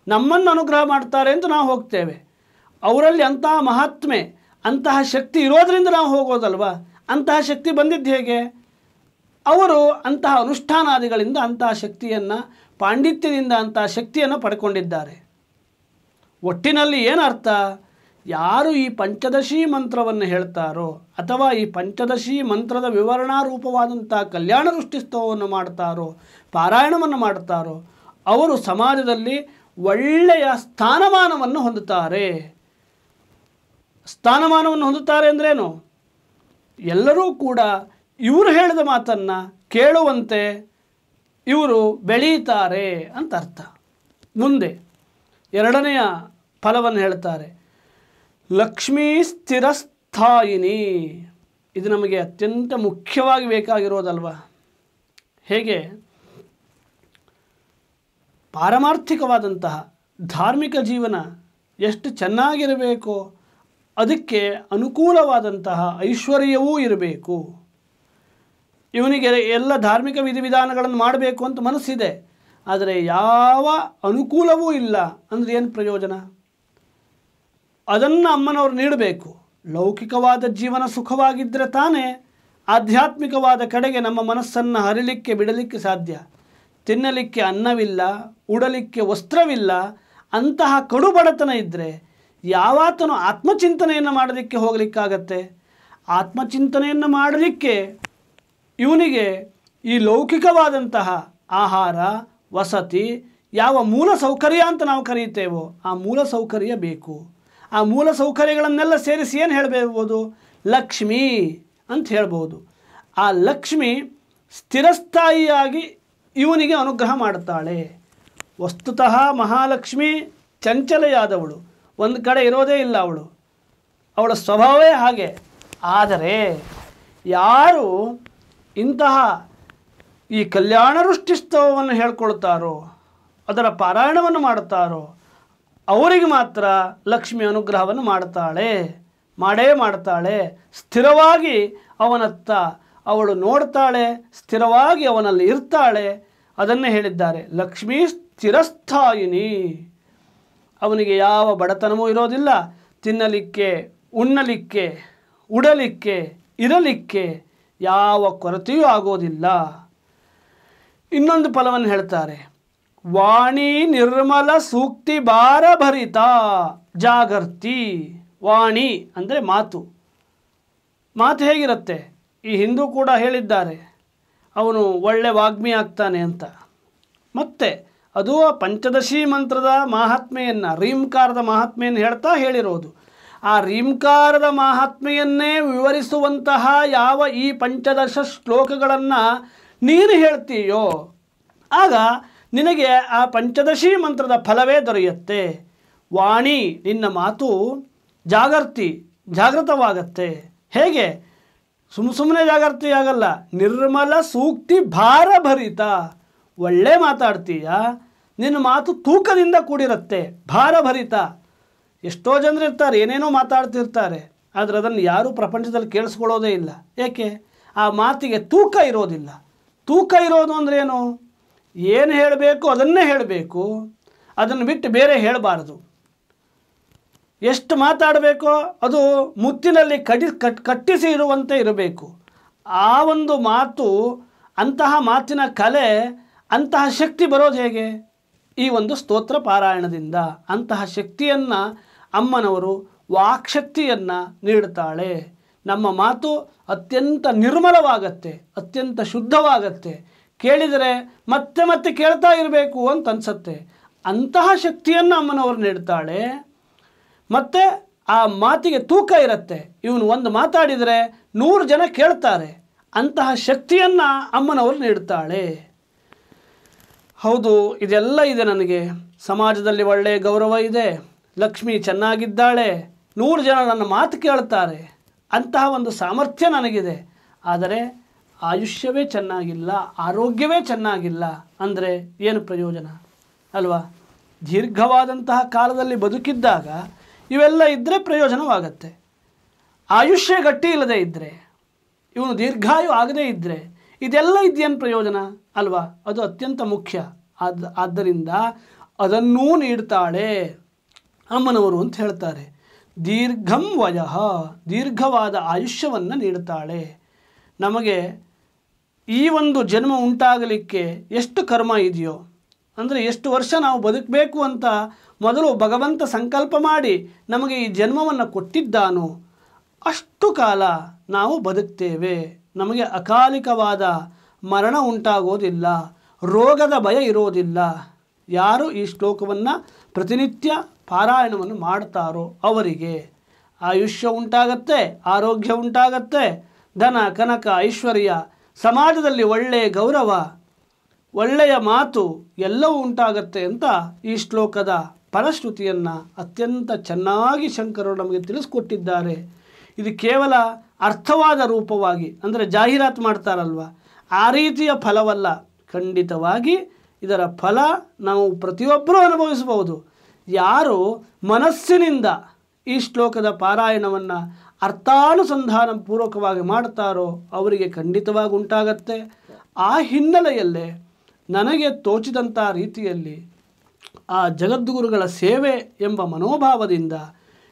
ನಮ್ಮನ್ನು ಅನುಗ್ರಹ ಮಾಡ್ತಾರೆ ಅಂತ ನಾವು ಹೋಗ್ತೇವೆ. ಅವರಲ್ಲಿ ಅಂತಹ ಮಹಾತ್ಮೆ, ಅಂತಹ ಶಕ್ತಿ ಇರೋದರಿಂದ ನಾವು ಹೋಗೋದಲ್ವ. ಅಂತಹ ಶಕ್ತಿ ಬಂದಿದ್ದು ಹೇಗೆ? ಅವರು ಅಂತಹ ಅನುಷ್ಠಾನಾದಿಗಳಿಂದ ಅಂತಹ ಶಕ್ತಿಯನ್ನು, ಪಾಂಡಿತ್ಯದಿಂದ ಅಂತಹ ಶಕ್ತಿಯನ್ನು ಪಡ್ಕೊಂಡಿದ್ದಾರೆ. ಒಟ್ಟಿನಲ್ಲಿ ಏನರ್ಥ? ಯಾರು ಈ ಪಂಚದಶಿ ಮಂತ್ರವನ್ನು ಹೇಳ್ತಾರೋ ಅಥವಾ ಈ ಪಂಚದಶಿ ಮಂತ್ರದ ವಿವರಣಾ ರೂಪವಾದಂಥ ಕಲ್ಯಾಣ ವೃಷ್ಟಿಸ್ತವವನ್ನು ಮಾಡ್ತಾರೋ, ಪಾರಾಯಣವನ್ನು ಮಾಡ್ತಾರೋ, ಅವರು ಸಮಾಜದಲ್ಲಿ ಒಳ್ಳೆಯ ಸ್ಥಾನಮಾನವನ್ನು ಹೊಂದುತ್ತಾರೆ. ಸ್ಥಾನಮಾನವನ್ನು ಹೊಂದುತ್ತಾರೆ ಅಂದ್ರೇನು? ಎಲ್ಲರೂ ಕೂಡ ಇವರು ಹೇಳಿದ ಮಾತನ್ನು ಕೇಳುವಂತೆ ಇವರು ಬೆಳೀತಾರೆ ಅಂತ ಅರ್ಥ. ಮುಂದೆ ಎರಡನೆಯ ಫಲವನ್ನು ಹೇಳ್ತಾರೆ, ಲಕ್ಷ್ಮೀ ಸ್ಥಿರಸ್ಥಾಯಿನಿ. ಇದು ನಮಗೆ ಅತ್ಯಂತ ಮುಖ್ಯವಾಗಿ ಬೇಕಾಗಿರೋದಲ್ವ. ಹೇಗೆ ಪಾರಮಾರ್ಥಿಕವಾದಂತಹ ಧಾರ್ಮಿಕ ಜೀವನ ಎಷ್ಟು ಚೆನ್ನಾಗಿರಬೇಕೋ ಅದಕ್ಕೆ ಅನುಕೂಲವಾದಂತಹ ಐಶ್ವರ್ಯವೂ ಇರಬೇಕು. ಇವನಿಗೆ ಎಲ್ಲ ಧಾರ್ಮಿಕ ವಿಧಿವಿಧಾನಗಳನ್ನು ಮಾಡಬೇಕು ಅಂತ ಮನಸ್ಸಿದೆ, ಆದರೆ ಯಾವ ಅನುಕೂಲವೂ ಇಲ್ಲ ಅಂದರೆ ಏನು ಪ್ರಯೋಜನ? ಅದನ್ನು ಅಮ್ಮನವರು ನೀಡಬೇಕು. ಲೌಕಿಕವಾದ ಜೀವನ ಸುಖವಾಗಿದ್ದರೆ ತಾನೇ ಆಧ್ಯಾತ್ಮಿಕವಾದ ಕಡೆಗೆ ನಮ್ಮ ಮನಸ್ಸನ್ನು ಹರಿಲಿಕ್ಕೆ ಬಿಡಲಿಕ್ಕೆ ಸಾಧ್ಯ. ತಿನ್ನಲಿಕ್ಕೆ ಅನ್ನವಿಲ್ಲ, ಉಡಲಿಕ್ಕೆ ವಸ್ತ್ರವಿಲ್ಲ, ಅಂತಹ ಕಡು ಬಡತನ ಇದ್ದರೆ ಯಾವಾತನು ಆತ್ಮಚಿಂತನೆಯನ್ನು ಮಾಡಲಿಕ್ಕೆ ಹೋಗಲಿಕ್ಕಾಗತ್ತೆ? ಆತ್ಮಚಿಂತನೆಯನ್ನು ಮಾಡಲಿಕ್ಕೆ ಇವನಿಗೆ ಈ ಲೌಕಿಕವಾದಂತಹ ಆಹಾರ, ವಸತಿ, ಯಾವ ಮೂಲ ಸೌಕರ್ಯ ಅಂತ ನಾವು ಕರೀತೇವೋ ಆ ಮೂಲ ಸೌಕರ್ಯ ಬೇಕು. ಆ ಮೂಲ ಸೌಕರ್ಯಗಳನ್ನೆಲ್ಲ ಸೇರಿಸಿ ಏನು ಹೇಳಬಹುದು? ಲಕ್ಷ್ಮೀ ಅಂತ ಹೇಳ್ಬೋದು. ಆ ಲಕ್ಷ್ಮಿ ಸ್ಥಿರಸ್ಥಾಯಿಯಾಗಿ ಇವನಿಗೆ ಅನುಗ್ರಹ ಮಾಡುತ್ತಾಳೆ. ವಸ್ತುತಃ ಮಹಾಲಕ್ಷ್ಮಿ ಚಂಚಲೆಯಾದವಳು, ಒಂದು ಕಡೆ ಇರೋದೇ ಇಲ್ಲ ಅವಳ ಸ್ವಭಾವವೇ ಹಾಗೆ. ಆದರೆ ಯಾರು ಇಂತಹ ಈ ಕಲ್ಯಾಣ ವೃಷ್ಟಿಸ್ತವವನ್ನು ಹೇಳ್ಕೊಳ್ತಾರೋ, ಅದರ ಪಾರಾಯಣವನ್ನು ಮಾಡುತ್ತಾರೋ ಅವರಿಗೆ ಮಾತ್ರ ಲಕ್ಷ್ಮಿ ಅನುಗ್ರಹವನ್ನು ಮಾಡೇ ಮಾಡ್ತಾಳೆ. ಸ್ಥಿರವಾಗಿ ಅವನತ್ತ ಅವಳು ನೋಡ್ತಾಳೆ, ಸ್ಥಿರವಾಗಿ ಅವನಲ್ಲಿ ಇರ್ತಾಳೆ. ಅದನ್ನೇ ಹೇಳಿದ್ದಾರೆ, ಲಕ್ಷ್ಮೀ ಸ್ಥಿರಸ್ಥಾಯಿನಿ. ಅವನಿಗೆ ಯಾವ ಬಡತನವೂ ಇರೋದಿಲ್ಲ. ತಿನ್ನಲಿಕ್ಕೆ, ಉಣ್ಣಲಿಕ್ಕೆ, ಉಡಲಿಕ್ಕೆ, ಇರಲಿಕ್ಕೆ ಯಾವ ಕೊರತೆಯೂ ಆಗೋದಿಲ್ಲ. ಇನ್ನೊಂದು ಫಲವನ್ನು ಹೇಳ್ತಾರೆ, ವಾಣಿ ನಿರ್ಮಲ ಸೂಕ್ತಿ ಭಾರಭರಿತ ಜಾಗರ್ತಿ. ವಾಣಿ ಅಂದರೆ ಮಾತು. ಮಾತು ಹೇಗಿರುತ್ತೆ? ಈ ಹಿಂದೂ ಕೂಡ ಹೇಳಿದ್ದಾರೆ, ಅವನು ಒಳ್ಳೆ ವಾಗ್ಮಿ ಆಗ್ತಾನೆ ಅಂತ. ಮತ್ತೆ ಅದು ಪಂಚದಶಿ ಮಂತ್ರದ ಮಹಾತ್ಮೆಯನ್ನು, ರೀಂಕಾರದ ಮಹಾತ್ಮೆಯನ್ನು ಹೇಳ್ತಾ ಹೇಳಿರೋದು. ಆ ರೀಂಕಾರದ ಮಹಾತ್ಮೆಯನ್ನೇ ವಿವರಿಸುವಂತಹ ಯಾವ ಈ ಪಂಚದಶ ಶ್ಲೋಕಗಳನ್ನು ನೀನು ಹೇಳ್ತೀಯೋ ಆಗ ನಿನಗೆ ಆ ಪಂಚದಶಿ ಮಂತ್ರದ ಫಲವೇ ದೊರೆಯುತ್ತೆ. ವಾಣಿ, ನಿನ್ನ ಮಾತು ಜಾಗೃತವಾಗತ್ತೆ. ಹೇಗೆ? ಸುಮ್ಮನೆ ಜಾಗೃತಿ ಆಗಲ್ಲ, ನಿರ್ಮಲ ಸೂಕ್ತಿ ಭಾರಭರಿತ. ಒಳ್ಳೆ ಮಾತಾಡ್ತೀಯ, ನಿನ್ನ ಮಾತು ತೂಕದಿಂದ ಕೂಡಿರುತ್ತೆ, ಭಾರಭರಿತ. ಎಷ್ಟೋ ಜನರು ಇರ್ತಾರೆ, ಏನೇನೋ ಮಾತಾಡ್ತಿರ್ತಾರೆ, ಆದರೆ ಅದನ್ನು ಯಾರೂ ಪ್ರಪಂಚದಲ್ಲಿ ಕೇಳಿಸ್ಕೊಳ್ಳೋದೇ ಇಲ್ಲ. ಏಕೆ? ಆ ಮಾತಿಗೆ ತೂಕ ಇರೋದಿಲ್ಲ. ತೂಕ ಇರೋದು ಅಂದರೆ ಏನು? ಏನು ಹೇಳಬೇಕು ಅದನ್ನೇ ಹೇಳಬೇಕು, ಅದನ್ನು ಬಿಟ್ಟು ಬೇರೆ ಹೇಳಬಾರ್ದು. ಎಷ್ಟು ಮಾತಾಡಬೇಕೋ ಅದು ಮುತ್ತಿನಲ್ಲಿ ಕಟ್ಟಿಸಿ ಇರುವಂತೆ ಇರಬೇಕು. ಆ ಒಂದು ಮಾತು, ಅಂತಹ ಮಾತಿನ ಕಲೆ, ಅಂತಹ ಶಕ್ತಿ ಬರೋದು ಹೇಗೆ? ಈ ಒಂದು ಸ್ತೋತ್ರ ಪಾರಾಯಣದಿಂದ. ಅಂತಹ ಶಕ್ತಿಯನ್ನು ಅಮ್ಮನವರು ವಾಕ್ಶಕ್ತಿಯನ್ನು ನೀಡುತ್ತಾಳೆ. ನಮ್ಮ ಮಾತು ಅತ್ಯಂತ ನಿರ್ಮಲವಾಗತ್ತೆ, ಅತ್ಯಂತ ಶುದ್ಧವಾಗತ್ತೆ. ಕೇಳಿದರೆ ಮತ್ತೆ ಮತ್ತೆ ಕೇಳ್ತಾ ಇರಬೇಕು ಅಂತ ಅನಿಸುತ್ತೆ. ಅಂತಹ ಶಕ್ತಿಯನ್ನು ಅಮ್ಮನವರು ನೀಡ್ತಾಳೆ. ಮತ್ತು ಆ ಮಾತಿಗೆ ತೂಕ ಇರುತ್ತೆ. ಇವನು ಒಂದು ಮಾತಾಡಿದರೆ 100 ಜನ ಕೇಳ್ತಾರೆ. ಅಂತಹ ಶಕ್ತಿಯನ್ನು ಅಮ್ಮನವರು ನೀಡ್ತಾಳೆ. ಹೌದು, ಇದೆಲ್ಲ ಇದೆ. ನನಗೆ ಸಮಾಜದಲ್ಲಿ ಒಳ್ಳೆಯ ಗೌರವ ಇದೆ, ಲಕ್ಷ್ಮಿ ಚೆನ್ನಾಗಿದ್ದಾಳೆ, 100 ಜನ ನನ್ನ ಮಾತು ಕೇಳ್ತಾರೆ, ಅಂತಹ ಒಂದು ಸಾಮರ್ಥ್ಯ ನನಗಿದೆ. ಆದರೆ ಆಯುಷ್ಯವೇ ಚೆನ್ನಾಗಿಲ್ಲ, ಆರೋಗ್ಯವೇ ಚೆನ್ನಾಗಿಲ್ಲ ಅಂದರೆ ಏನು ಪ್ರಯೋಜನ ಅಲ್ವಾ? ದೀರ್ಘವಾದಂತಹ ಕಾಲದಲ್ಲಿ ಬದುಕಿದ್ದಾಗ ಇವೆಲ್ಲ ಇದ್ದರೆ ಪ್ರಯೋಜನವಾಗತ್ತೆ. ಆಯುಷ್ಯ ಗಟ್ಟಿ ಇಲ್ಲದೆ ಇದ್ದರೆ, ಇವನು ದೀರ್ಘಾಯು ಆಗದೇ ಇದ್ದರೆ ಇದೆಲ್ಲ ಇದೇನು ಪ್ರಯೋಜನ ಅಲ್ವಾ? ಅದು ಅತ್ಯಂತ ಮುಖ್ಯ. ಆದ್ದರಿಂದ ಅದನ್ನೂ ನೀಡ್ತಾಳೆ ಅಮ್ಮನವರು ಅಂತ ಹೇಳ್ತಾರೆ. ದೀರ್ಘಂ ವಯಃ, ದೀರ್ಘವಾದ ಆಯುಷ್ಯವನ್ನು ನೀಡುತ್ತಾಳೆ. ನಮಗೆ ಈ ಒಂದು ಜನ್ಮ ಉಂಟಾಗಲಿಕ್ಕೆ ಎಷ್ಟು ಕರ್ಮ ಇದೆಯೋ, ಅಂದರೆ ಎಷ್ಟು ವರ್ಷ ನಾವು ಬದುಕಬೇಕು ಅಂತ ಮೊದಲು ಭಗವಂತ ಸಂಕಲ್ಪ ಮಾಡಿ ನಮಗೆ ಈ ಜನ್ಮವನ್ನು ಕೊಟ್ಟಿದ್ದಾನೋ ಅಷ್ಟು ಕಾಲ ನಾವು ಬದುಕ್ತೇವೆ. ನಮಗೆ ಅಕಾಲಿಕವಾದ ಮರಣ ಉಂಟಾಗೋದಿಲ್ಲ, ರೋಗದ ಭಯ ಇರೋದಿಲ್ಲ. ಯಾರು ಈ ಶ್ಲೋಕವನ್ನು ಪ್ರತಿನಿತ್ಯ ಪಾರಾಯಣವನ್ನು ಮಾಡ್ತಾರೋ ಅವರಿಗೆ ಆಯುಷ್ಯ ಉಂಟಾಗತ್ತೆ, ಆರೋಗ್ಯ ಉಂಟಾಗತ್ತೆ, ಧನ ಕನಕ ಐಶ್ವರ್ಯ, ಸಮಾಜದಲ್ಲಿ ಒಳ್ಳೆಯ ಗೌರವ, ಒಳ್ಳೆಯ ಮಾತು ಎಲ್ಲವೂ ಉಂಟಾಗತ್ತೆ ಅಂತ ಈ ಶ್ಲೋಕದ ಫಲಶ್ರುತಿಯನ್ನು ಅತ್ಯಂತ ಚೆನ್ನಾಗಿ ಶಂಕರರು ನಮಗೆ ತಿಳಿಸ್ಕೊಟ್ಟಿದ್ದಾರೆ. ಇದು ಕೇವಲ ಅರ್ಥವಾದ ರೂಪವಾಗಿ, ಅಂದರೆ ಜಾಹೀರಾತು ಮಾಡ್ತಾರಲ್ವ, ಆ ರೀತಿಯ ಫಲವಲ್ಲ. ಖಂಡಿತವಾಗಿ ಇದರ ಫಲ ನಾವು ಪ್ರತಿಯೊಬ್ಬರೂ ಅನುಭವಿಸಬಹುದು. ಯಾರು ಮನಸ್ಸಿನಿಂದ ಈ ಶ್ಲೋಕದ ಪಾರಾಯಣವನ್ನು ಅರ್ಥಾನುಸಂಧಾನ ಪೂರ್ವಕವಾಗಿ ಮಾಡ್ತಾರೋ ಅವರಿಗೆ ಖಂಡಿತವಾಗಿ ಉಂಟಾಗತ್ತೆ. ಆ ಹಿನ್ನೆಲೆಯಲ್ಲೇ ನನಗೆ ತೋಚಿದಂಥ ರೀತಿಯಲ್ಲಿ ಆ ಜಗದ್ಗುರುಗಳ ಸೇವೆ ಎಂಬ ಮನೋಭಾವದಿಂದ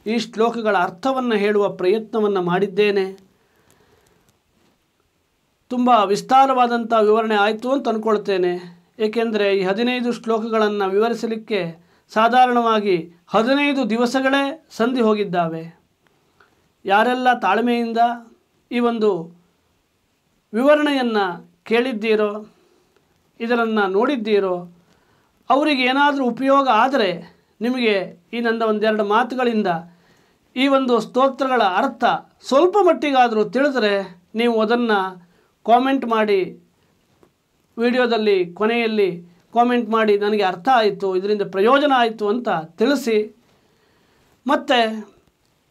ಈ ಶ್ಲೋಕಗಳ ಅರ್ಥವನ್ನು ಹೇಳುವ ಪ್ರಯತ್ನವನ್ನು ಮಾಡಿದ್ದೇನೆ. ತುಂಬ ವಿಸ್ತಾರವಾದಂಥ ವಿವರಣೆ ಆಯಿತು ಅಂತ ಅಂದ್ಕೊಳ್ತೇನೆ. ಏಕೆಂದರೆ ಈ 15 ಶ್ಲೋಕಗಳನ್ನು ವಿವರಿಸಲಿಕ್ಕೆ ಸಾಧಾರಣವಾಗಿ 15 ದಿವಸಗಳೇ ಸಂಧಿ ಹೋಗಿದ್ದಾವೆ. ಯಾರೆಲ್ಲ ತಾಳ್ಮೆಯಿಂದ ಈ ಒಂದು ವಿವರಣೆಯನ್ನು ಕೇಳಿದ್ದೀರೋ, ಇದನ್ನು ನೋಡಿದ್ದೀರೋ, ಅವರಿಗೆ ಏನಾದರೂ ಉಪಯೋಗ ಆದರೆ ನಿಮಗೆ ಈ ನನ್ನ ಒಂದೆರಡು ಮಾತುಗಳಿಂದ ಈ ಒಂದು ಸ್ತೋತ್ರಗಳ ಅರ್ಥ ಸ್ವಲ್ಪ ಮಟ್ಟಿಗಾದರೂ ತಿಳಿದರೆ ನೀವು ಅದನ್ನು ಕಾಮೆಂಟ್ ಮಾಡಿ, ವಿಡಿಯೋದಲ್ಲಿ ಕೊನೆಯಲ್ಲಿ ಕಾಮೆಂಟ್ ಮಾಡಿ ನನಗೆ ಅರ್ಥ ಆಯಿತು, ಇದರಿಂದ ಪ್ರಯೋಜನ ಆಯಿತು ಅಂತ ತಿಳಿಸಿ. ಮತ್ತು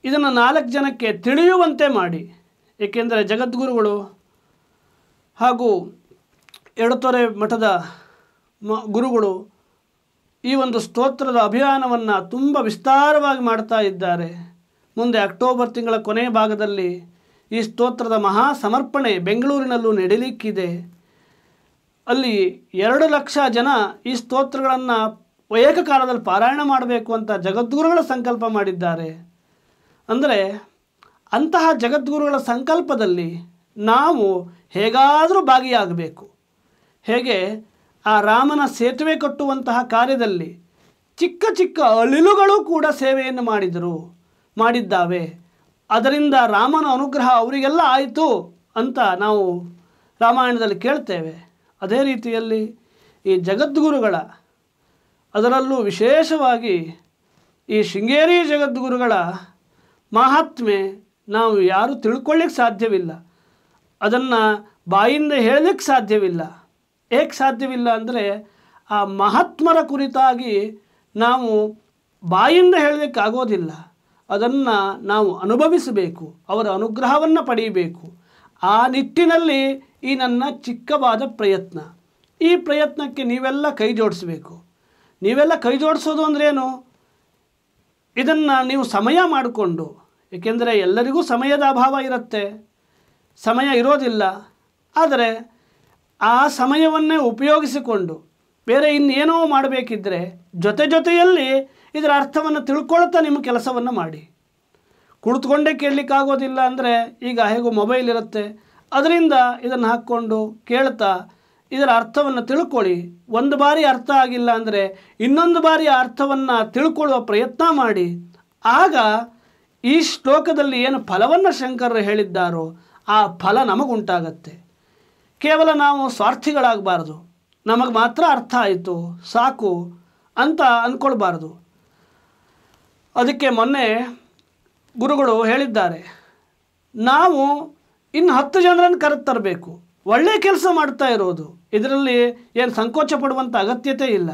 ಇದನ್ನು 4 ಜನಕ್ಕೆ ತಿಳಿಯುವಂತೆ ಮಾಡಿ. ಏಕೆಂದರೆ ಜಗದ್ಗುರುಗಳು ಹಾಗೂ ಎಡತೊರೆ ಮಠದ ಗುರುಗಳು ಈ ಒಂದು ಸ್ತೋತ್ರದ ಅಭಿಯಾನವನ್ನು ತುಂಬ ವಿಸ್ತಾರವಾಗಿ ಮಾಡ್ತಾ ಇದ್ದಾರೆ. ಮುಂದೆ ಅಕ್ಟೋಬರ್ ತಿಂಗಳ ಕೊನೆಯ ಭಾಗದಲ್ಲಿ ಈ ಸ್ತೋತ್ರದ ಮಹಾ ಸಮರ್ಪಣೆ ಬೆಂಗಳೂರಿನಲ್ಲೂ ನಡೆಯಲಿಕ್ಕಿದೆ. ಅಲ್ಲಿ 2 ಲಕ್ಷ ಜನ ಈ ಸ್ತೋತ್ರಗಳನ್ನು ಏಕಕಾಲದಲ್ಲಿ ಪಾರಾಯಣ ಮಾಡಬೇಕು ಅಂತ ಜಗದ್ಗುರುಗಳ ಸಂಕಲ್ಪ ಮಾಡಿದ್ದಾರೆ. ಅಂದರೆ ಅಂತಹ ಜಗದ್ಗುರುಗಳ ಸಂಕಲ್ಪದಲ್ಲಿ ನಾವು ಹೇಗಾದರೂ ಭಾಗಿಯಾಗಬೇಕು. ಹೇಗೆ ಆ ರಾಮನ ಸೇತುವೆ ಕಟ್ಟುವಂತಹ ಕಾರ್ಯದಲ್ಲಿ ಚಿಕ್ಕ ಚಿಕ್ಕ ಅಳಿಲುಗಳು ಕೂಡ ಸೇವೆಯನ್ನು ಮಾಡಿದ್ದಾವೆ. ಅದರಿಂದ ರಾಮನ ಅನುಗ್ರಹ ಅವರಿಗೆಲ್ಲ ಆಯಿತು ಅಂತ ನಾವು ರಾಮಾಯಣದಲ್ಲಿ ಕೇಳ್ತೇವೆ. ಅದೇ ರೀತಿಯಲ್ಲಿ ಈ ಜಗದ್ಗುರುಗಳ, ಅದರಲ್ಲೂ ವಿಶೇಷವಾಗಿ ಈ ಶೃಂಗೇರಿ ಜಗದ್ಗುರುಗಳ ಮಹಾತ್ಮೆ ನಾವು ಯಾರೂ ತಿಳ್ಕೊಳ್ಳಿಕ್ಕೆ ಸಾಧ್ಯವಿಲ್ಲ. ಅದನ್ನು ಬಾಯಿಂದ ಹೇಳಲಿಕ್ಕೆ ಸಾಧ್ಯವಿಲ್ಲ. ಏಕೆ ಸಾಧ್ಯವಿಲ್ಲ ಅಂದರೆ ಆ ಮಹಾತ್ಮರ ಕುರಿತಾಗಿ ನಾವು ಬಾಯಿಂದ ಹೇಳಲಿಕ್ಕಾಗೋದಿಲ್ಲ. ಅದನ್ನು ನಾವು ಅನುಭವಿಸಬೇಕು, ಅವರ ಅನುಗ್ರಹವನ್ನು ಪಡೆಯಬೇಕು. ಆ ನಿಟ್ಟಿನಲ್ಲಿ ಈ ನನ್ನ ಚಿಕ್ಕವಾದ ಪ್ರಯತ್ನ. ಈ ಪ್ರಯತ್ನಕ್ಕೆ ನೀವೆಲ್ಲ ಕೈ ಜೋಡಿಸಬೇಕು. ನೀವೆಲ್ಲ ಕೈ ಜೋಡಿಸೋದು ಅಂದ್ರೇನು? ಇದನ್ನು ನೀವು ಸಮಯ ಮಾಡಿಕೊಂಡು, ಏಕೆಂದರೆ ಎಲ್ಲರಿಗೂ ಸಮಯದ ಅಭಾವ ಇರುತ್ತೆ, ಸಮಯ ಇರೋದಿಲ್ಲ. ಆದರೆ ಆ ಸಮಯವನ್ನೇ ಉಪಯೋಗಿಸಿಕೊಂಡು ಬೇರೆ ಇನ್ನೇನೋ ಮಾಡಬೇಕಿದ್ದರೆ ಜೊತೆಯಲ್ಲಿ ಇದರ ಅರ್ಥವನ್ನು ತಿಳ್ಕೊಳ್ತಾ ನಿಮ್ಮ ಕೆಲಸವನ್ನು ಮಾಡಿ. ಕುಳಿತುಕೊಂಡೇ ಕೇಳಲಿಕ್ಕಾಗೋದಿಲ್ಲ ಅಂದರೆ ಈಗ ಹೇಗೋ ಮೊಬೈಲ್ ಇರುತ್ತೆ, ಅದರಿಂದ ಇದನ್ನು ಹಾಕ್ಕೊಂಡು ಕೇಳ್ತಾ ಇದರ ಅರ್ಥವನ್ನು ತಿಳ್ಕೊಳ್ಳಿ. ಒಂದು ಬಾರಿ ಅರ್ಥ ಆಗಿಲ್ಲ ಅಂದರೆ ಇನ್ನೊಂದು ಬಾರಿ ಆ ಅರ್ಥವನ್ನು ತಿಳ್ಕೊಳ್ಳುವ ಪ್ರಯತ್ನ ಮಾಡಿ. ಆಗ ಈ ಶ್ಲೋಕದಲ್ಲಿ ಏನು ಫಲವನ್ನು ಶಂಕರರು ಹೇಳಿದ್ದಾರೋ ಆ ಫಲ ನಮಗುಂಟಾಗತ್ತೆ. ಕೇವಲ ನಾವು ಸ್ವಾರ್ಥಿಗಳಾಗಬಾರ್ದು, ನಮಗೆ ಮಾತ್ರ ಅರ್ಥ ಆಯಿತು ಸಾಕು ಅಂತ ಅಂದ್ಕೊಳ್ಬಾರ್ದು. ಅದಕ್ಕೆ ಮೊನ್ನೆ ಗುರುಗಳು ಹೇಳಿದ್ದಾರೆ, ನಾವು ಇನ್ನು 10 ಜನರನ್ನು ಕರೆತರಬೇಕು. ಒಳ್ಳೆಯ ಕೆಲಸ ಮಾಡ್ತಾ ಇರೋದು, ಇದರಲ್ಲಿ ಏನು ಸಂಕೋಚ ಪಡುವಂಥ ಅಗತ್ಯತೆ ಇಲ್ಲ.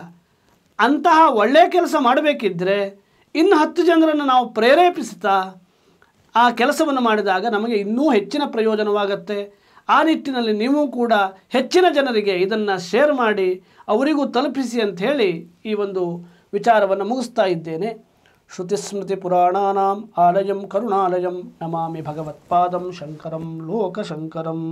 ಅಂತಹ ಒಳ್ಳೆಯ ಕೆಲಸ ಮಾಡಬೇಕಿದ್ದರೆ ಇನ್ನು 10 ಜನರನ್ನು ನಾವು ಪ್ರೇರೇಪಿಸ್ತಾ ಆ ಕೆಲಸವನ್ನು ಮಾಡಿದಾಗ ನಮಗೆ ಇನ್ನೂ ಹೆಚ್ಚಿನ ಪ್ರಯೋಜನವಾಗತ್ತೆ. ಆ ನಿಟ್ಟಿನಲ್ಲಿ ನೀವು ಕೂಡ ಹೆಚ್ಚಿನ ಜನರಿಗೆ ಇದನ್ನು ಶೇರ್ ಮಾಡಿ ಅವರಿಗೂ ತಲುಪಿಸಿ ಅಂತ ಹೇಳಿ ಈ ಒಂದು ವಿಚಾರವನ್ನು ಮುಗಿಸ್ತಾ ಇದ್ದೇನೆ. ಶ್ರುತಿಸ್ಮೃತಿ ಪುರಾಣಾನಾಂ ಆಲಯಂ ಕರುಣಾಲಯಂ ನಮಾಮಿ ಭಗವತ್ಪಾದಂ ಶಂಕರಂ ಲೋಕಶಂಕರಂ.